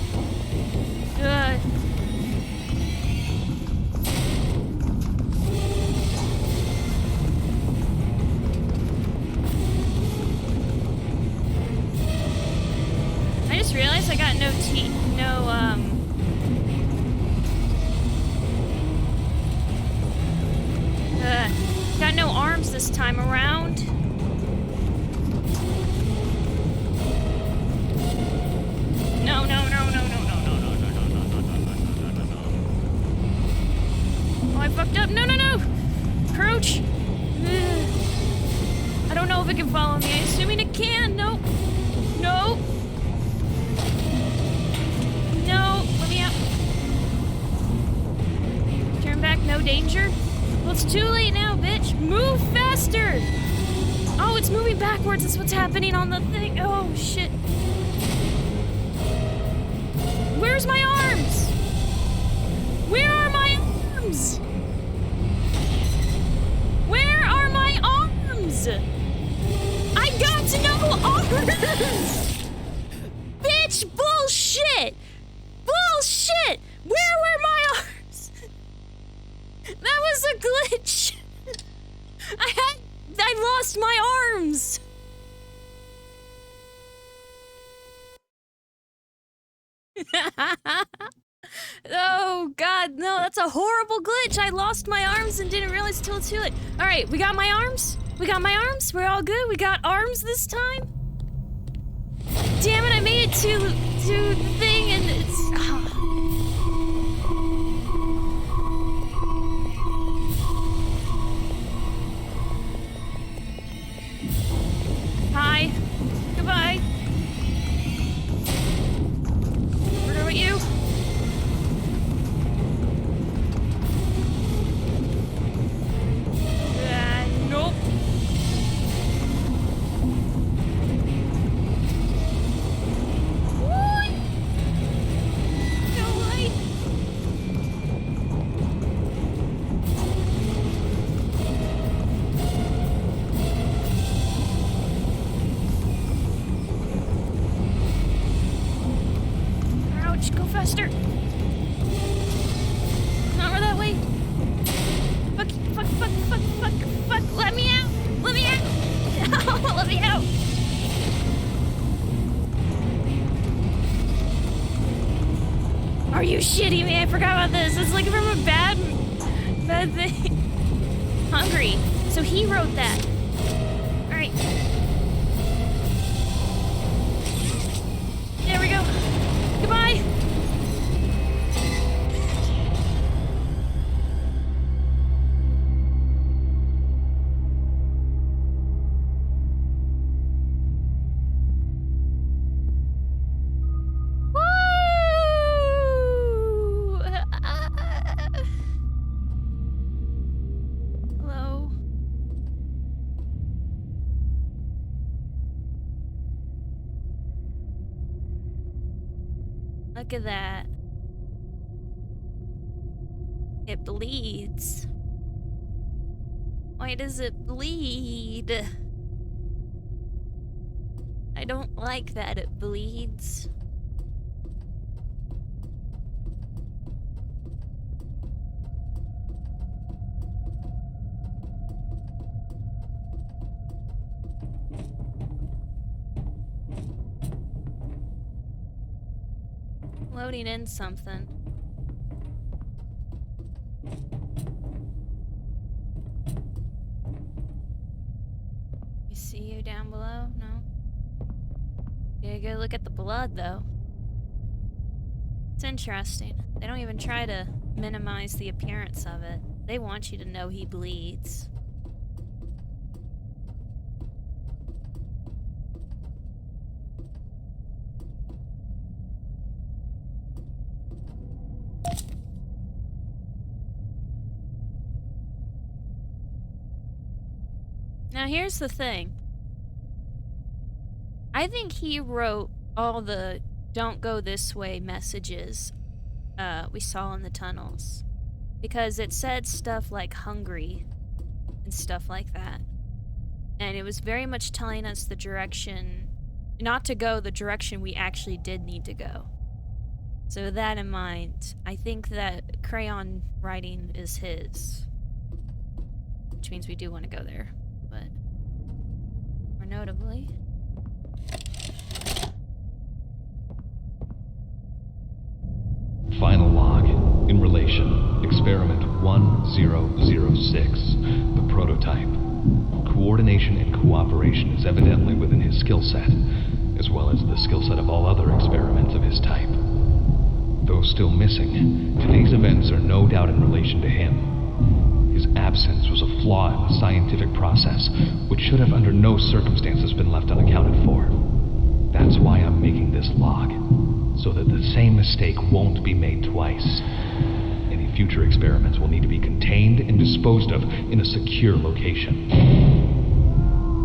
I just realized I got got no arms this time around. No. Oh, I fucked up. No. Crouch. I don't know if it can follow me. I'm assuming it can. Nope. No, let me out. Turn back, no danger. Well, it's too late now, bitch. Move faster! Oh, it's moving backwards. That's what's happening on the thing. Oh, shit. Where's my arms? Where are my arms? Where are my arms? I got no arms! Bitch, bullshit! Bullshit! Where were my arms? That was a glitch. I lost my arms. Oh god, no, that's a horrible glitch. I lost my arms and didn't realize till too late. All right, we got my arms. We're all good. We got arms this time. Damn it, I made it to the thing and it's... Hi. Goodbye. Where are you? Nope. What? No way. faster. Not over that way. Fuck, fuck, fuck, fuck, fuck, fuck. Let me out. Let me out. Let me out. Are you shitting me? I forgot about this. It's like from a bad thing. Hungry. So he wrote that. All right. There we go. Goodbye. Woo! Hello. Look at that. It bleeds. Why does it bleed? I don't like that it bleeds. Loading in something. You see you down below? No? Yeah, go look at the blood, though. It's interesting. They don't even try to minimize the appearance of it. They want you to know he bleeds. Now here's the thing. I think he wrote all the "don't go this way" messages we saw in the tunnels. Because it said stuff like hungry and stuff like that. And it was very much telling us the direction, not to go the direction we actually did need to go. So with that in mind, I think that crayon writing is his. Which means we do want to go there. But more notably, final log in relation experiment 1006, the prototype. Coordination and cooperation is evidently within his skill set, as well as the skill set of all other experiments of his type. Though still missing, today's events are no doubt in relation to him. His absence was a flaw in the scientific process, which should have under no circumstances been left unaccounted for. That's why I'm making this log, so that the same mistake won't be made twice. Any future experiments will need to be contained and disposed of in a secure location.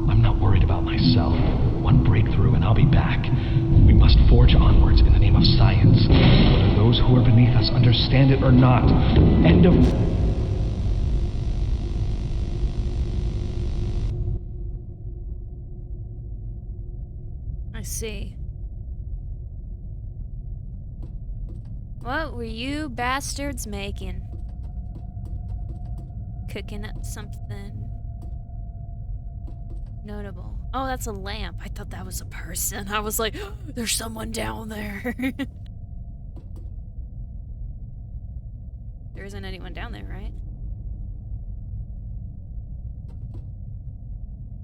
I'm not worried about myself. One breakthrough and I'll be back. We must forge onwards in the name of science, whether those who are beneath us understand it or not. End of... I see. What were you bastards making? Cooking up something notable. Oh, that's a lamp. I thought that was a person. I was like, oh, there's someone down there. There isn't anyone down there, right?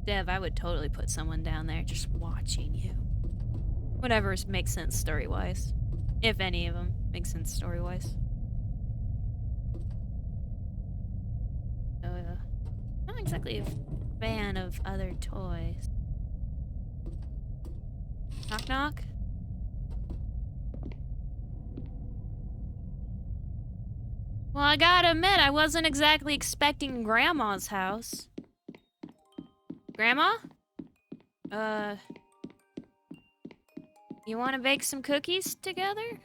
Dev, I would totally put someone down there just watching you. Whatever makes sense story-wise. If any of them make sense story-wise. Not exactly a fan of other toys. Knock knock? Well, I gotta admit, I wasn't exactly expecting Grandma's house. Grandma? You wanna bake some cookies together?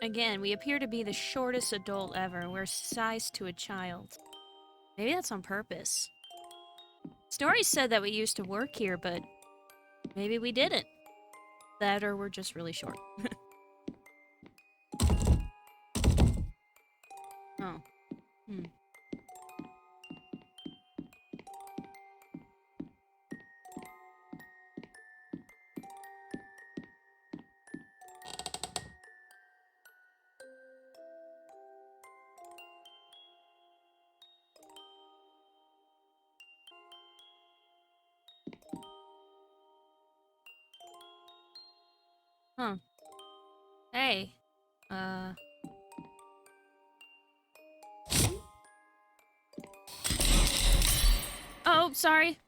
Again, we appear to be the shortest adult ever. We're sized to a child. Maybe that's on purpose. Story said that we used to work here, but maybe we didn't. That or we're just really short. Oh. Hmm. Huh. Hey. Oh, sorry.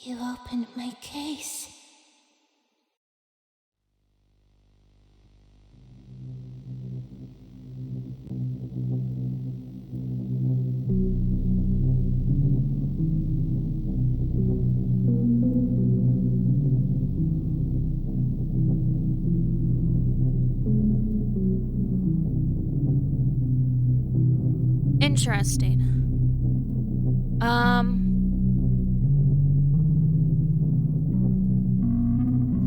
You opened my case. Interesting.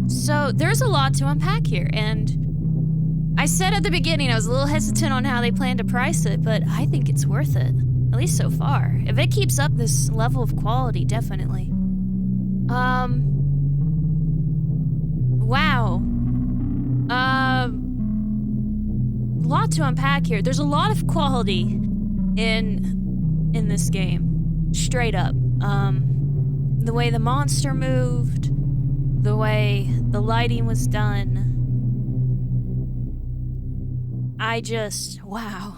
So there's a lot to unpack here, and I said at the beginning I was a little hesitant on how they plan to price it, but I think it's worth it. At least so far. If it keeps up this level of quality, definitely. Wow. Lot to unpack here. There's a lot of quality in this game. Straight up. The way the monster moved, the way the lighting was done. Wow.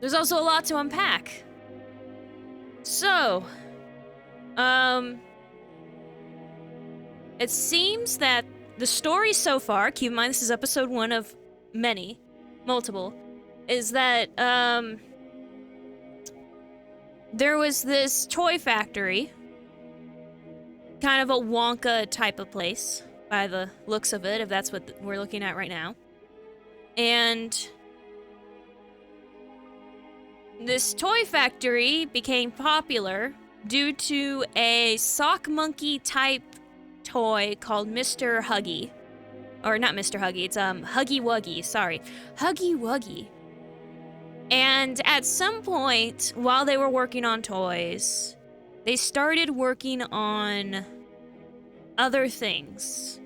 There's also a lot to unpack. So, it seems that the story so far, keep in mind this is episode 1 of many, multiple, is that, there was this toy factory, kind of a Wonka type of place, by the looks of it, if that's what we're looking at right now. And this toy factory became popular due to a sock monkey type toy called Mr. Huggy. Or not Mr. Huggy, it's Huggy Wuggy, sorry. Huggy Wuggy. And at some point, while they were working on toys, they started working on other things.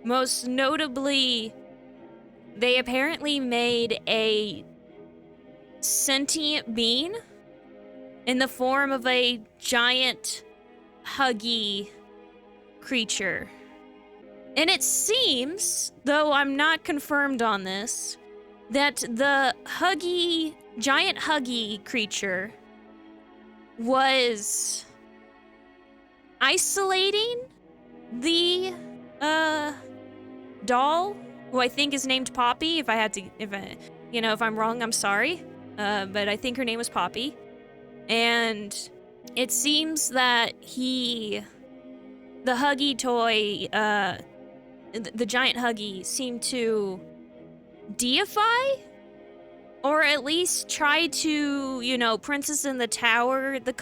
Most notably, they apparently made a sentient being in the form of a giant huggy creature. And it seems, though I'm not confirmed on this, that the giant huggy creature was isolating the doll, who I think is named Poppy. If I'm wrong, I'm sorry. But I think her name was Poppy. And it seems that the huggy toy, the giant huggy, seemed to deify, or at least try to, Princess in the Tower, the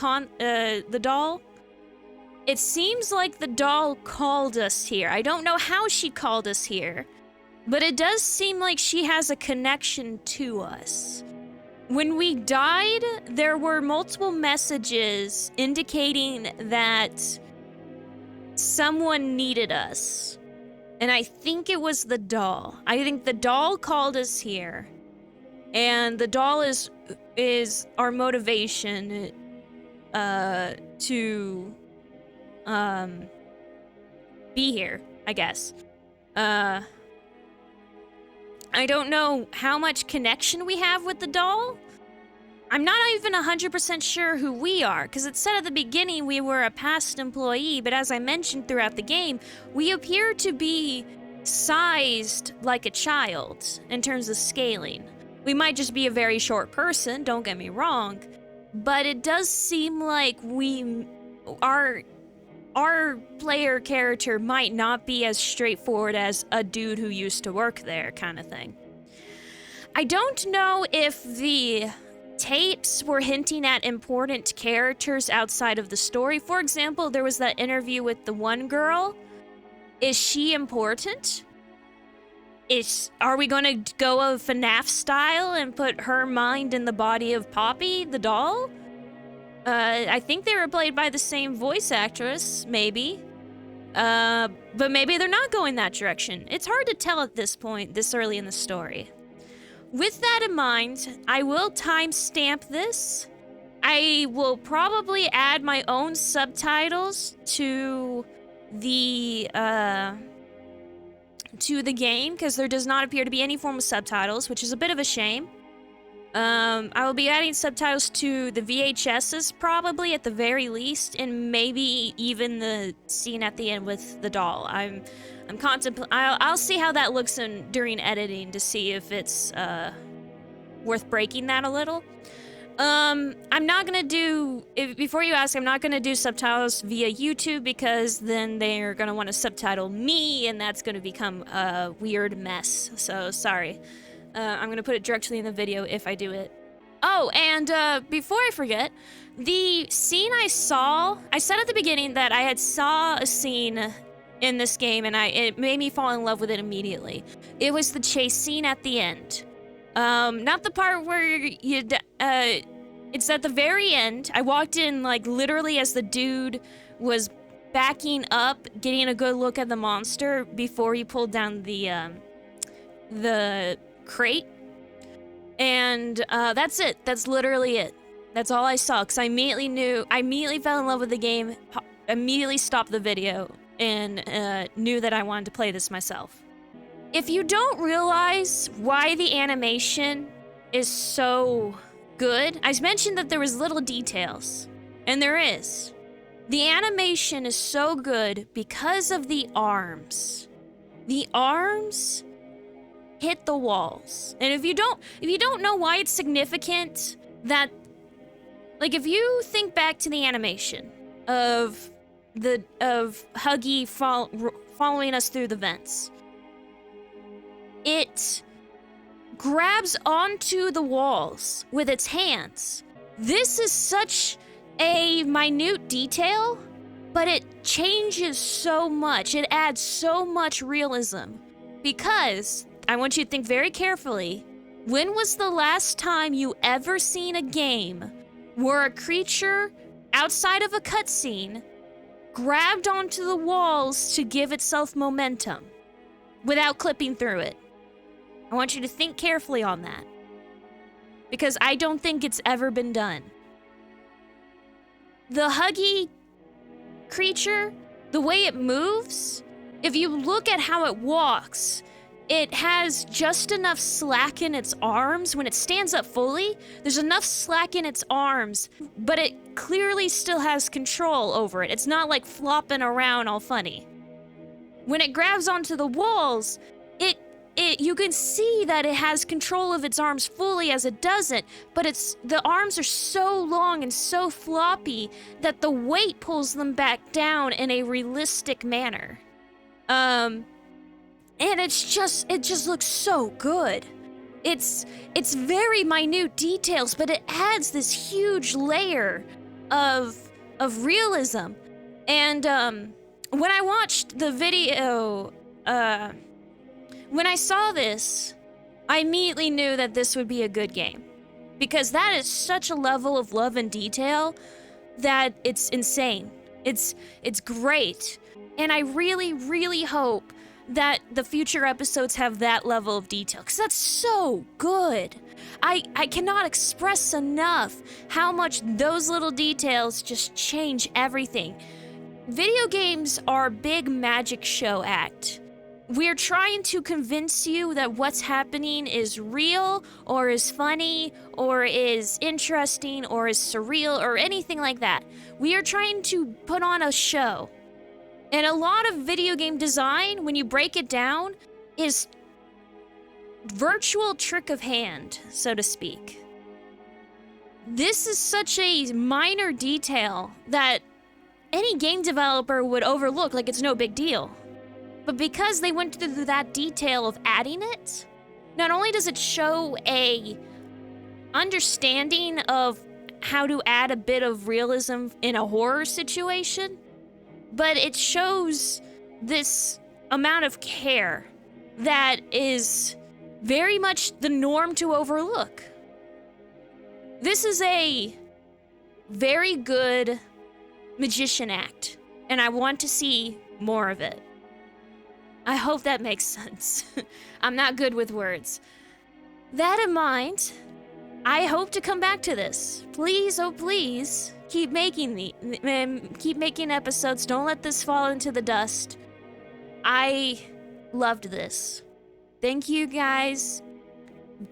doll. It seems like the doll called us here. I don't know how she called us here, but it does seem like she has a connection to us. When we died, there were multiple messages indicating that someone needed us. And I think it was the doll. I think the doll called us here. And the doll is our motivation to be here, I guess. I don't know how much connection we have with the doll. I'm not even 100% sure who we are, because it said at the beginning we were a past employee, but as I mentioned throughout the game, we appear to be sized like a child in terms of scaling. We might just be a very short person, don't get me wrong, but it does seem like we are our player character might not be as straightforward as a dude who used to work there kind of thing. I don't know if the tapes were hinting at important characters outside of the story. For example, there was that interview with the one girl. Is she important? Are we going to go a FNAF style and put her mind in the body of Poppy, the doll? I think they were played by the same voice actress, maybe. But maybe they're not going that direction. It's hard to tell at this point, this early in the story. With that in mind, I will timestamp this. I will probably add my own subtitles to the game, because there does not appear to be any form of subtitles, which is a bit of a shame. I will be adding subtitles to the VHSs probably at the very least, and maybe even the scene at the end with the doll. I'm contemplating. I'll see how that looks during editing to see if it's worth breaking that a little. I'm not gonna do. Before you ask, I'm not gonna do subtitles via YouTube because then they're gonna want to subtitle me, and that's gonna become a weird mess. So sorry. I'm gonna put it directly in the video if I do it. Oh, and before I forget, the scene I said at the beginning that I had saw a scene in this game, and it made me fall in love with it immediately. It was the chase scene at the end. Not the part where it's at the very end. I walked in, like, literally as the dude was backing up, getting a good look at the monster before he pulled down the crate. And, that's it. That's literally it. That's all I saw, because I immediately fell in love with the game, immediately stopped the video, and, knew that I wanted to play this myself. If you don't realize why the animation is so good, I mentioned that there was little details, and there is. The animation is so good because of the arms. The arms hit the walls. And if you don't know why it's significant, that, like, if you think back to the animation of Huggy following us through the vents, it grabs onto the walls with its hands. This is such a minute detail, but it changes so much. It adds so much realism. Because, I want you to think very carefully, when was the last time you ever seen a game where a creature, outside of a cutscene, grabbed onto the walls to give itself momentum without clipping through it? I want you to think carefully on that, because I don't think it's ever been done. The Huggy creature, the way it moves, if you look at how it walks, it has just enough slack in its arms. When it stands up fully, there's enough slack in its arms, but it clearly still has control over it. It's not like flopping around all funny. When it grabs onto the walls, you can see that it has control of its arms fully as it does it, but the arms are so long and so floppy that the weight pulls them back down in a realistic manner. And it just looks so good. It's very minute details, but it adds this huge layer of realism. And when I watched the video, when I saw this, I immediately knew that this would be a good game, because that is such a level of love and detail that it's insane. It's great. And I really, really hope that the future episodes have that level of detail, because that's so good. I cannot express enough how much those little details just change everything. Video games are a big magic show act. We're trying to convince you that what's happening is real, or is funny, or is interesting, or is surreal, or anything like that. We are trying to put on a show. And a lot of video game design, when you break it down, is virtual trick of hand, so to speak. This is such a minor detail that any game developer would overlook like it's no big deal. But because they went through that detail of adding it, not only does it show a understanding of how to add a bit of realism in a horror situation, but it shows this amount of care that is very much the norm to overlook. This is a very good magician act, and I want to see more of it. I hope that makes sense. I'm not good with words. That in mind, I hope to come back to this. Please, oh please, keep making episodes. Don't let this fall into the dust. I loved this. Thank you guys.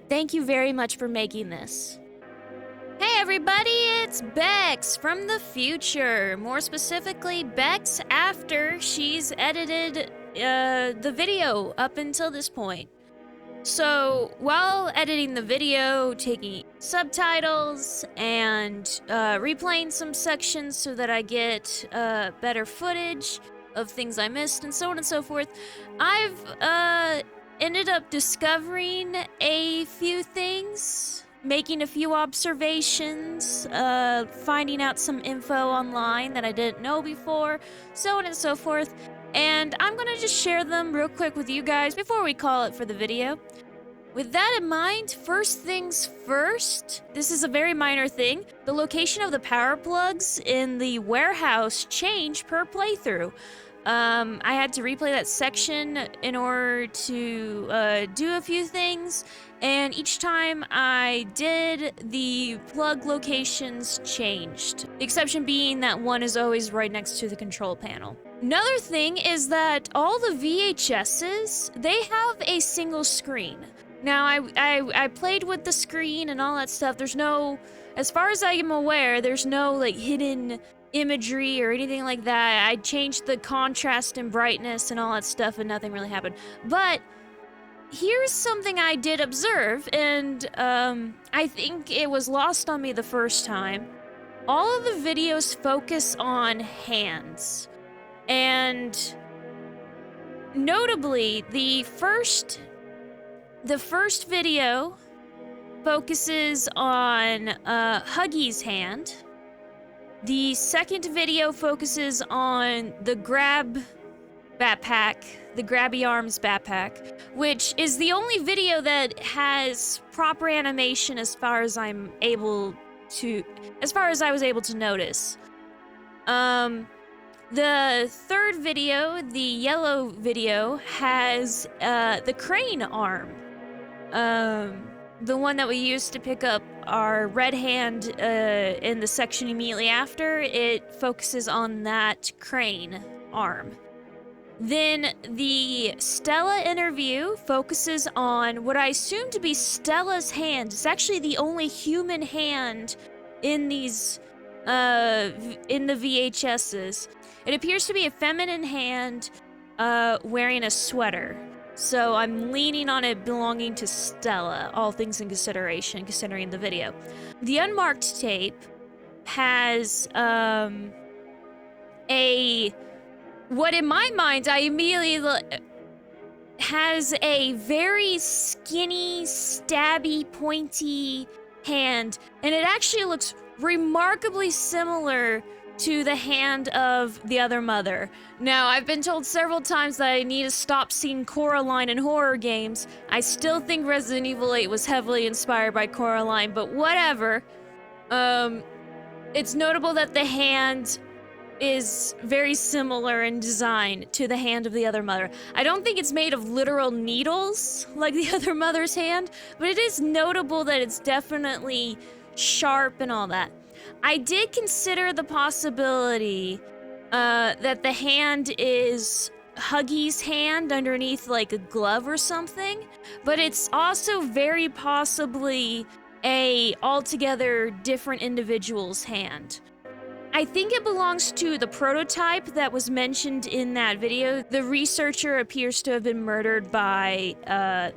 Thank you very much for making this. Hey everybody, it's Bexx from the future. More specifically, Bexx after she's edited the video up until this point. So, while editing the video, taking subtitles and replaying some sections so that I get better footage of things I missed and so on and so forth, I've ended up discovering a few things, making a few observations, finding out some info online that I didn't know before, so on and so forth. And I'm gonna just share them real quick with you guys before we call it for the video. With that in mind, first things first, this is a very minor thing. The location of the power plugs in the warehouse changed per playthrough. I had to replay that section in order to do a few things, and each time I did, the plug locations changed. The exception being that one is always right next to the control panel. Another thing is that all the VHSs, they have a single screen. Now, I played with the screen and all that stuff. There's no, as far as I am aware, there's no like hidden imagery or anything like that. I changed the contrast and brightness and all that stuff and nothing really happened. But here's something I did observe, and I think it was lost on me the first time. All of the videos focus on hands. And notably, the first video focuses on Huggy's hand. The second video focuses on the GrabPack, the Grabby Arms backpack, which is the only video that has proper animation as far as I was able to notice. The third video, the yellow video, has the crane arm. The one that we used to pick up our red hand in the section immediately after, it focuses on that crane arm. Then the Stella interview focuses on what I assume to be Stella's hand. It's actually the only human hand in these in the VHSs. It appears to be a feminine hand wearing a sweater. So I'm leaning on it belonging to Stella, all things in consideration, considering the video. The Unmarked Tape has what in my mind I immediately has a very skinny, stabby, pointy hand, and it actually looks remarkably similar to the hand of the other mother. Now, I've been told several times that I need to stop seeing Coraline in horror games. I still think Resident Evil 8 was heavily inspired by Coraline, but whatever. It's notable that the hand is very similar in design to the hand of the other mother. I don't think it's made of literal needles like the other mother's hand, but it is notable that it's definitely sharp and all that. I did consider the possibility that the hand is Huggy's hand underneath like a glove or something, but it's also very possibly a altogether different individual's hand. I think it belongs to the prototype that was mentioned in that video. The researcher appears to have been murdered by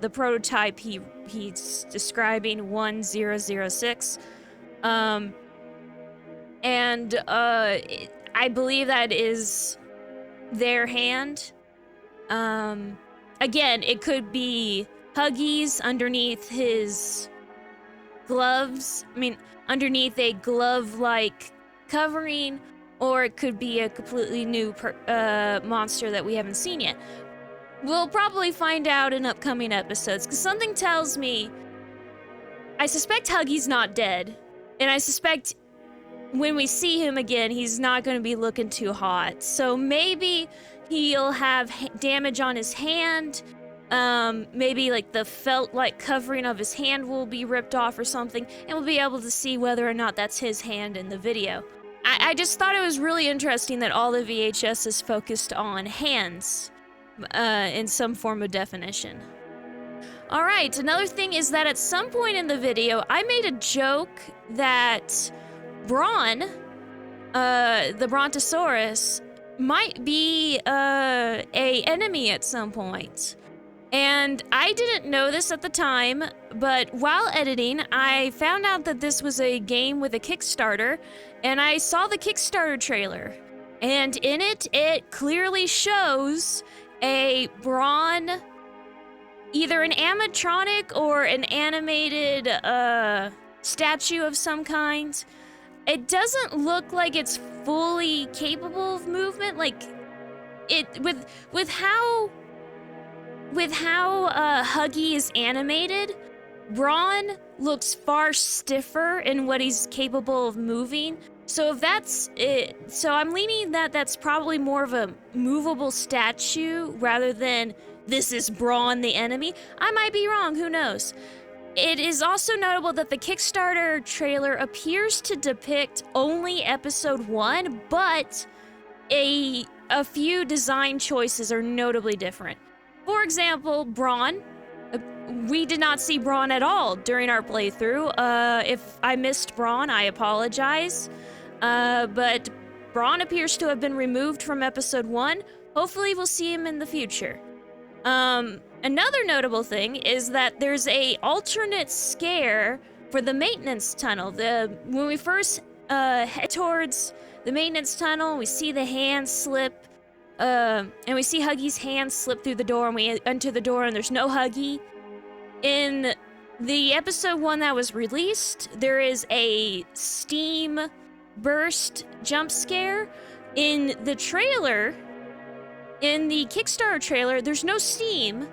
the prototype he's describing, 1006. I believe that is their hand. Again, it could be Huggy's underneath his gloves. I mean, underneath a glove-like covering, or it could be a completely new monster that we haven't seen yet. We'll probably find out in upcoming episodes, because something tells me I suspect Huggy's not dead, and I suspect when we see him again, he's not going to be looking too hot. So maybe he'll have damage on his hand. Maybe like the felt-like covering of his hand will be ripped off or something, and we'll be able to see whether or not that's his hand in the video. I just thought it was really interesting that all the VHS is focused on hands in some form of definition. Alright, another thing is that at some point in the video, I made a joke that Brawn, the Brontosaurus, might be a enemy at some point. And I didn't know this at the time, but while editing, I found out that this was a game with a Kickstarter, and I saw the Kickstarter trailer. And in it, it clearly shows a Brawn, either an animatronic or an animated statue of some kind. It doesn't look like it's fully capable of movement. Like, it with how Huggy is animated, Brawn looks far stiffer in what he's capable of moving. So if that's it, so I'm leaning that that's probably more of a movable statue rather than this is Brawn the enemy. I might be wrong, who knows? It is also notable that the Kickstarter trailer appears to depict only episode 1, but a few design choices are notably different. For example, Brawn. We did not see Brawn at all during our playthrough. If I missed Brawn, I apologize. But Brawn appears to have been removed from episode 1. Hopefully we'll see him in the future. Another notable thing is that there's a alternate scare for the maintenance tunnel. When we first head towards the maintenance tunnel, we see the hand slip, and we see Huggy's hand slip through the door, and we enter the door, and there's no Huggy. In the episode 1 that was released, there is a steam burst jump scare. In the trailer, in the Kickstarter trailer, there's no steam,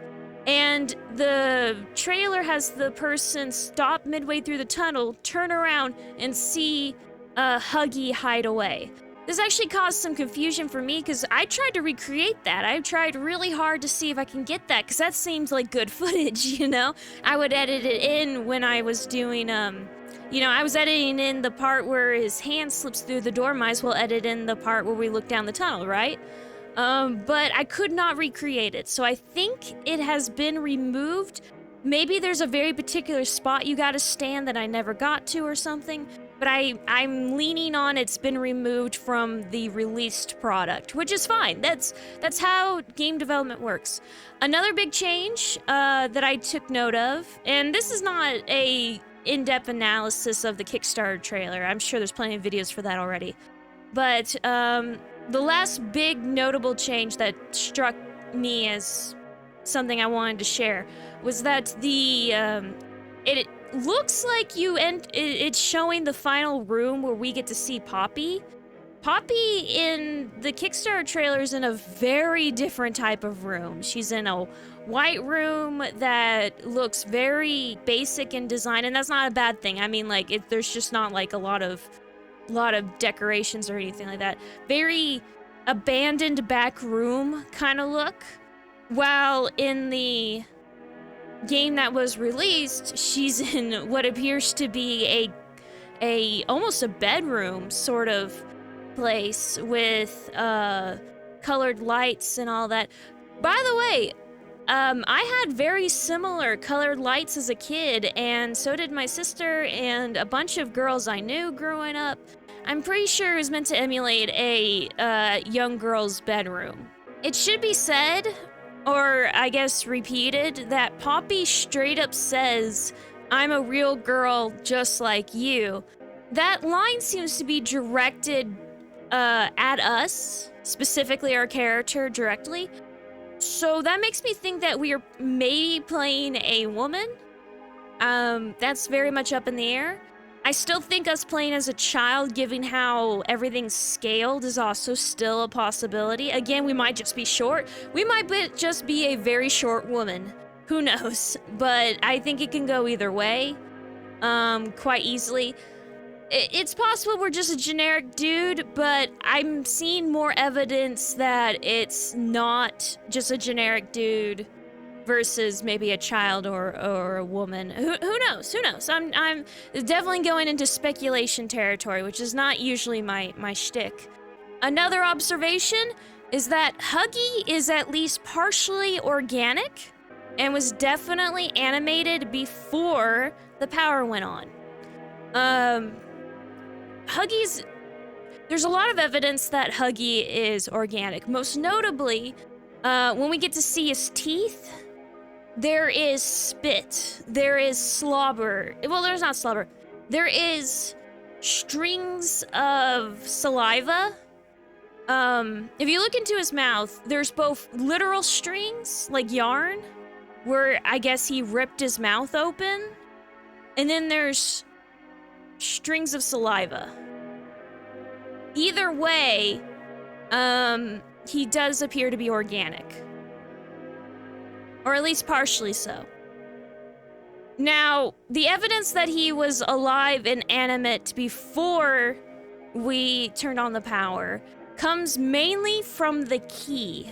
and the trailer has the person stop midway through the tunnel, turn around, and see Huggy hide away. This actually caused some confusion for me because I tried to recreate that. I tried really hard to see if I can get that because that seems like good footage, you know? I would edit it in when I was doing, I was editing in the part where his hand slips through the door. Might as well edit in the part where we look down the tunnel, right? But I could not recreate it, so I think it has been removed. Maybe there's a very particular spot you gotta stand that I never got to or something, but I'm leaning on it's been removed from the released product, which is fine. That's how game development works. Another big change that I took note of, and this is not a in-depth analysis of the Kickstarter trailer. I'm sure there's plenty of videos for that already. But the last big notable change that struck me as something I wanted to share was that it looks like it's showing the final room where we get to see Poppy. Poppy in the Kickstarter trailer is in a very different type of room. She's in a white room that looks very basic in design, and that's not a bad thing. I mean, like, there's just not like a lot of decorations or anything like that. Very abandoned back room kind of look. While in the game that was released, she's in what appears to be a almost a bedroom sort of place with colored lights and all that. By the way, I had very similar colored lights as a kid, and so did my sister and a bunch of girls I knew growing up. I'm pretty sure it was meant to emulate a young girl's bedroom. It should be said, or I guess repeated, that Poppy straight up says, "I'm a real girl just like you." That line seems to be directed at us, specifically our character directly. So that makes me think that we are maybe playing a woman. That's very much up in the air. I still think us playing as a child, given how everything's scaled, is also still a possibility. Again, we might just be short. We might just be a very short woman. Who knows? But I think it can go either way, quite easily. It's possible we're just a generic dude, but I'm seeing more evidence that it's not just a generic dude versus maybe a child or a woman. Who knows? Who knows? I'm definitely going into speculation territory, which is not usually my shtick. Another observation is that Huggy is at least partially organic and was definitely animated before the power went on. There's a lot of evidence that Huggy is organic. Most notably, when we get to see his teeth, there is spit, there is slobber. Well, there's not slobber. There is strings of saliva. If you look into his mouth, there's both literal strings, like yarn, where I guess he ripped his mouth open, and then there's strings of saliva. Either way, he does appear to be organic. Or at least partially so. Now, the evidence that he was alive and animate before we turned on the power comes mainly from the key.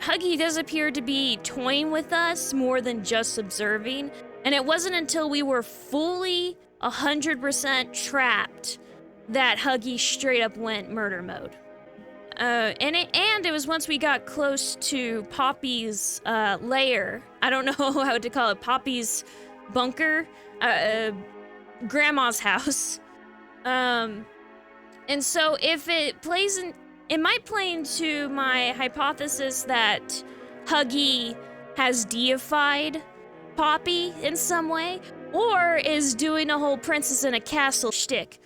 Huggy does appear to be toying with us more than just observing, and it wasn't until we were fully 100% trapped that Huggy straight up went murder mode. And it was once we got close to Poppy's lair. I don't know how to call it. Poppy's bunker, Grandma's house. And so if it plays in, it might play into my hypothesis that Huggy has deified Poppy in some way, or is doing a whole princess in a castle shtick.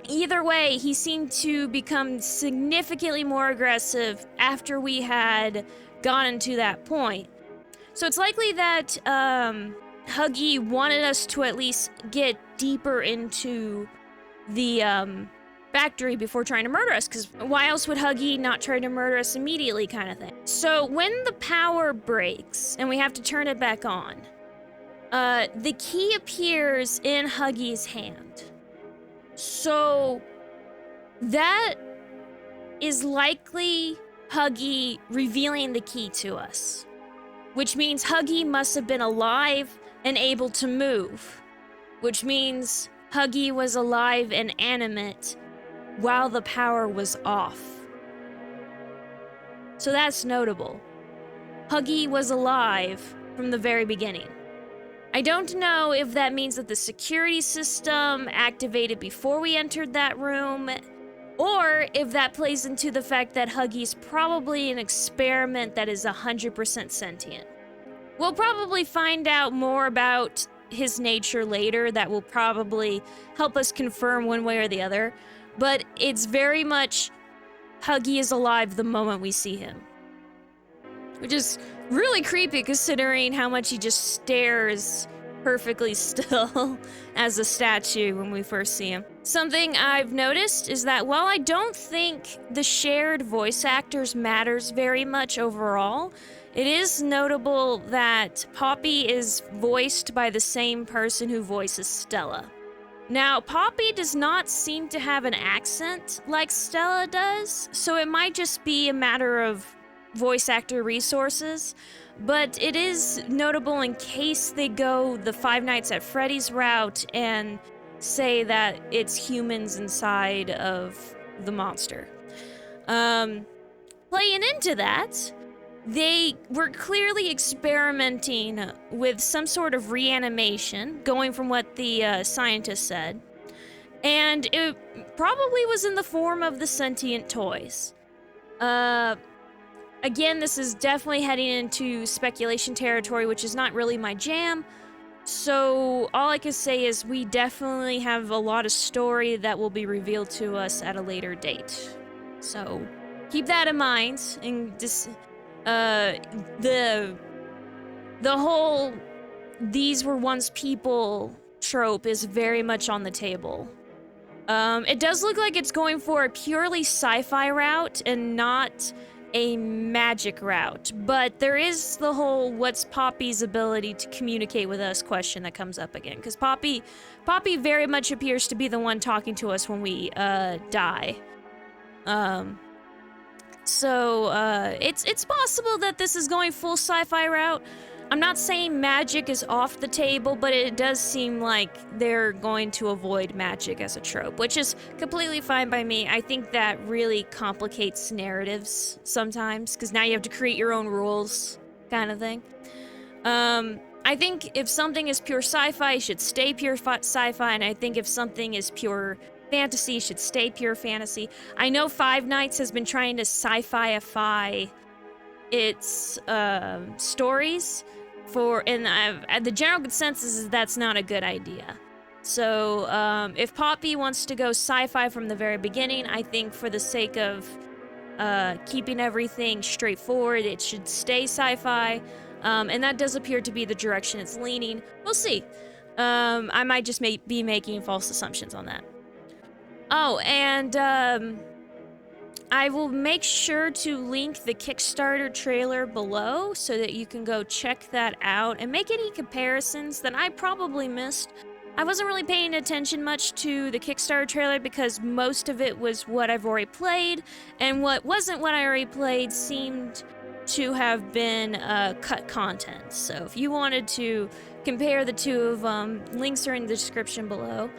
Either way, he seemed to become significantly more aggressive after we had gotten to that point. So it's likely that Huggy wanted us to at least get deeper into the factory before trying to murder us, because why else would Huggy not try to murder us immediately, kind of thing. So when the power breaks and we have to turn it back on, the key appears in Huggy's hand. So that is likely Huggy revealing the key to us, which means Huggy must have been alive and able to move, which means Huggy was alive and animate while the power was off. So that's notable. Huggy was alive from the very beginning. I don't know if that means that the security system activated before we entered that room, or if that plays into the fact that Huggy's probably an experiment that is 100% sentient. We'll probably find out more about his nature later that will probably help us confirm one way or the other, but it's very much Huggy is alive the moment we see him. Which is really creepy considering how much he just stares perfectly still as a statue when we first see him. Something I've noticed is that while I don't think the shared voice actors matters very much overall, it is notable that Poppy is voiced by the same person who voices Stella. Now, Poppy does not seem to have an accent like Stella does, so it might just be a matter of voice actor resources, but it is notable in case they go the Five Nights at Freddy's route and say that it's humans inside of the monster. Playing into that, they were clearly experimenting with some sort of reanimation, going from what the scientist said, and it probably was in the form of the sentient toys. Again, this is definitely heading into speculation territory, which is not really my jam, So all I can say is we definitely have a lot of story that will be revealed to us at a later date. So keep that in mind, and just the whole "these were once people" trope is very much on the table. It does look like it's going for a purely sci-fi route and not a magic route, but there is the whole "what's Poppy's ability to communicate with us" question that comes up again, because Poppy very much appears to be the one talking to us when we die. So it's possible that this is going full sci-fi route. I'm not saying magic is off the table, but it does seem like they're going to avoid magic as a trope, which is completely fine by me. I think that really complicates narratives sometimes, because now you have to create your own rules, kind of thing. I think if something is pure sci-fi, it should stay pure sci-fi, and I think if something is pure fantasy, it should stay pure fantasy. I know Five Nights has been trying to sci-fi-ify its stories, and the general consensus is that's not a good idea. So if Poppy wants to go sci-fi from the very beginning, I think for the sake of keeping everything straightforward, it should stay sci-fi, and that does appear to be the direction it's leaning. We'll see. I might just be making false assumptions on that. Oh, and I will make sure to link the Kickstarter trailer below so that you can go check that out and make any comparisons that I probably missed. I wasn't really paying attention much to the Kickstarter trailer because most of it was what I've already played, and what wasn't what I already played seemed to have been cut content. So if you wanted to compare the two of them, links are in the description below.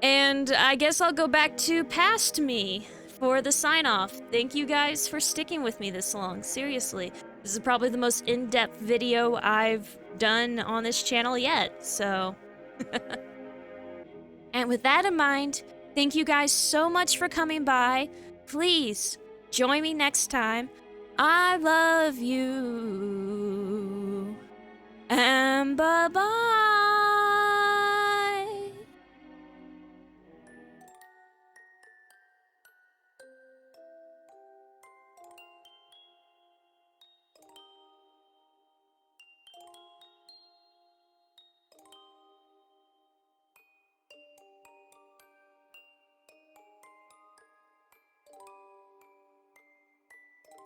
And I guess I'll go back to Past Me for the sign-off. Thank you guys for sticking with me this long. Seriously, this is probably the most in-depth video I've done on this channel yet, so... And with that in mind, thank you guys so much for coming by. Please, join me next time. I love you. And bye-bye.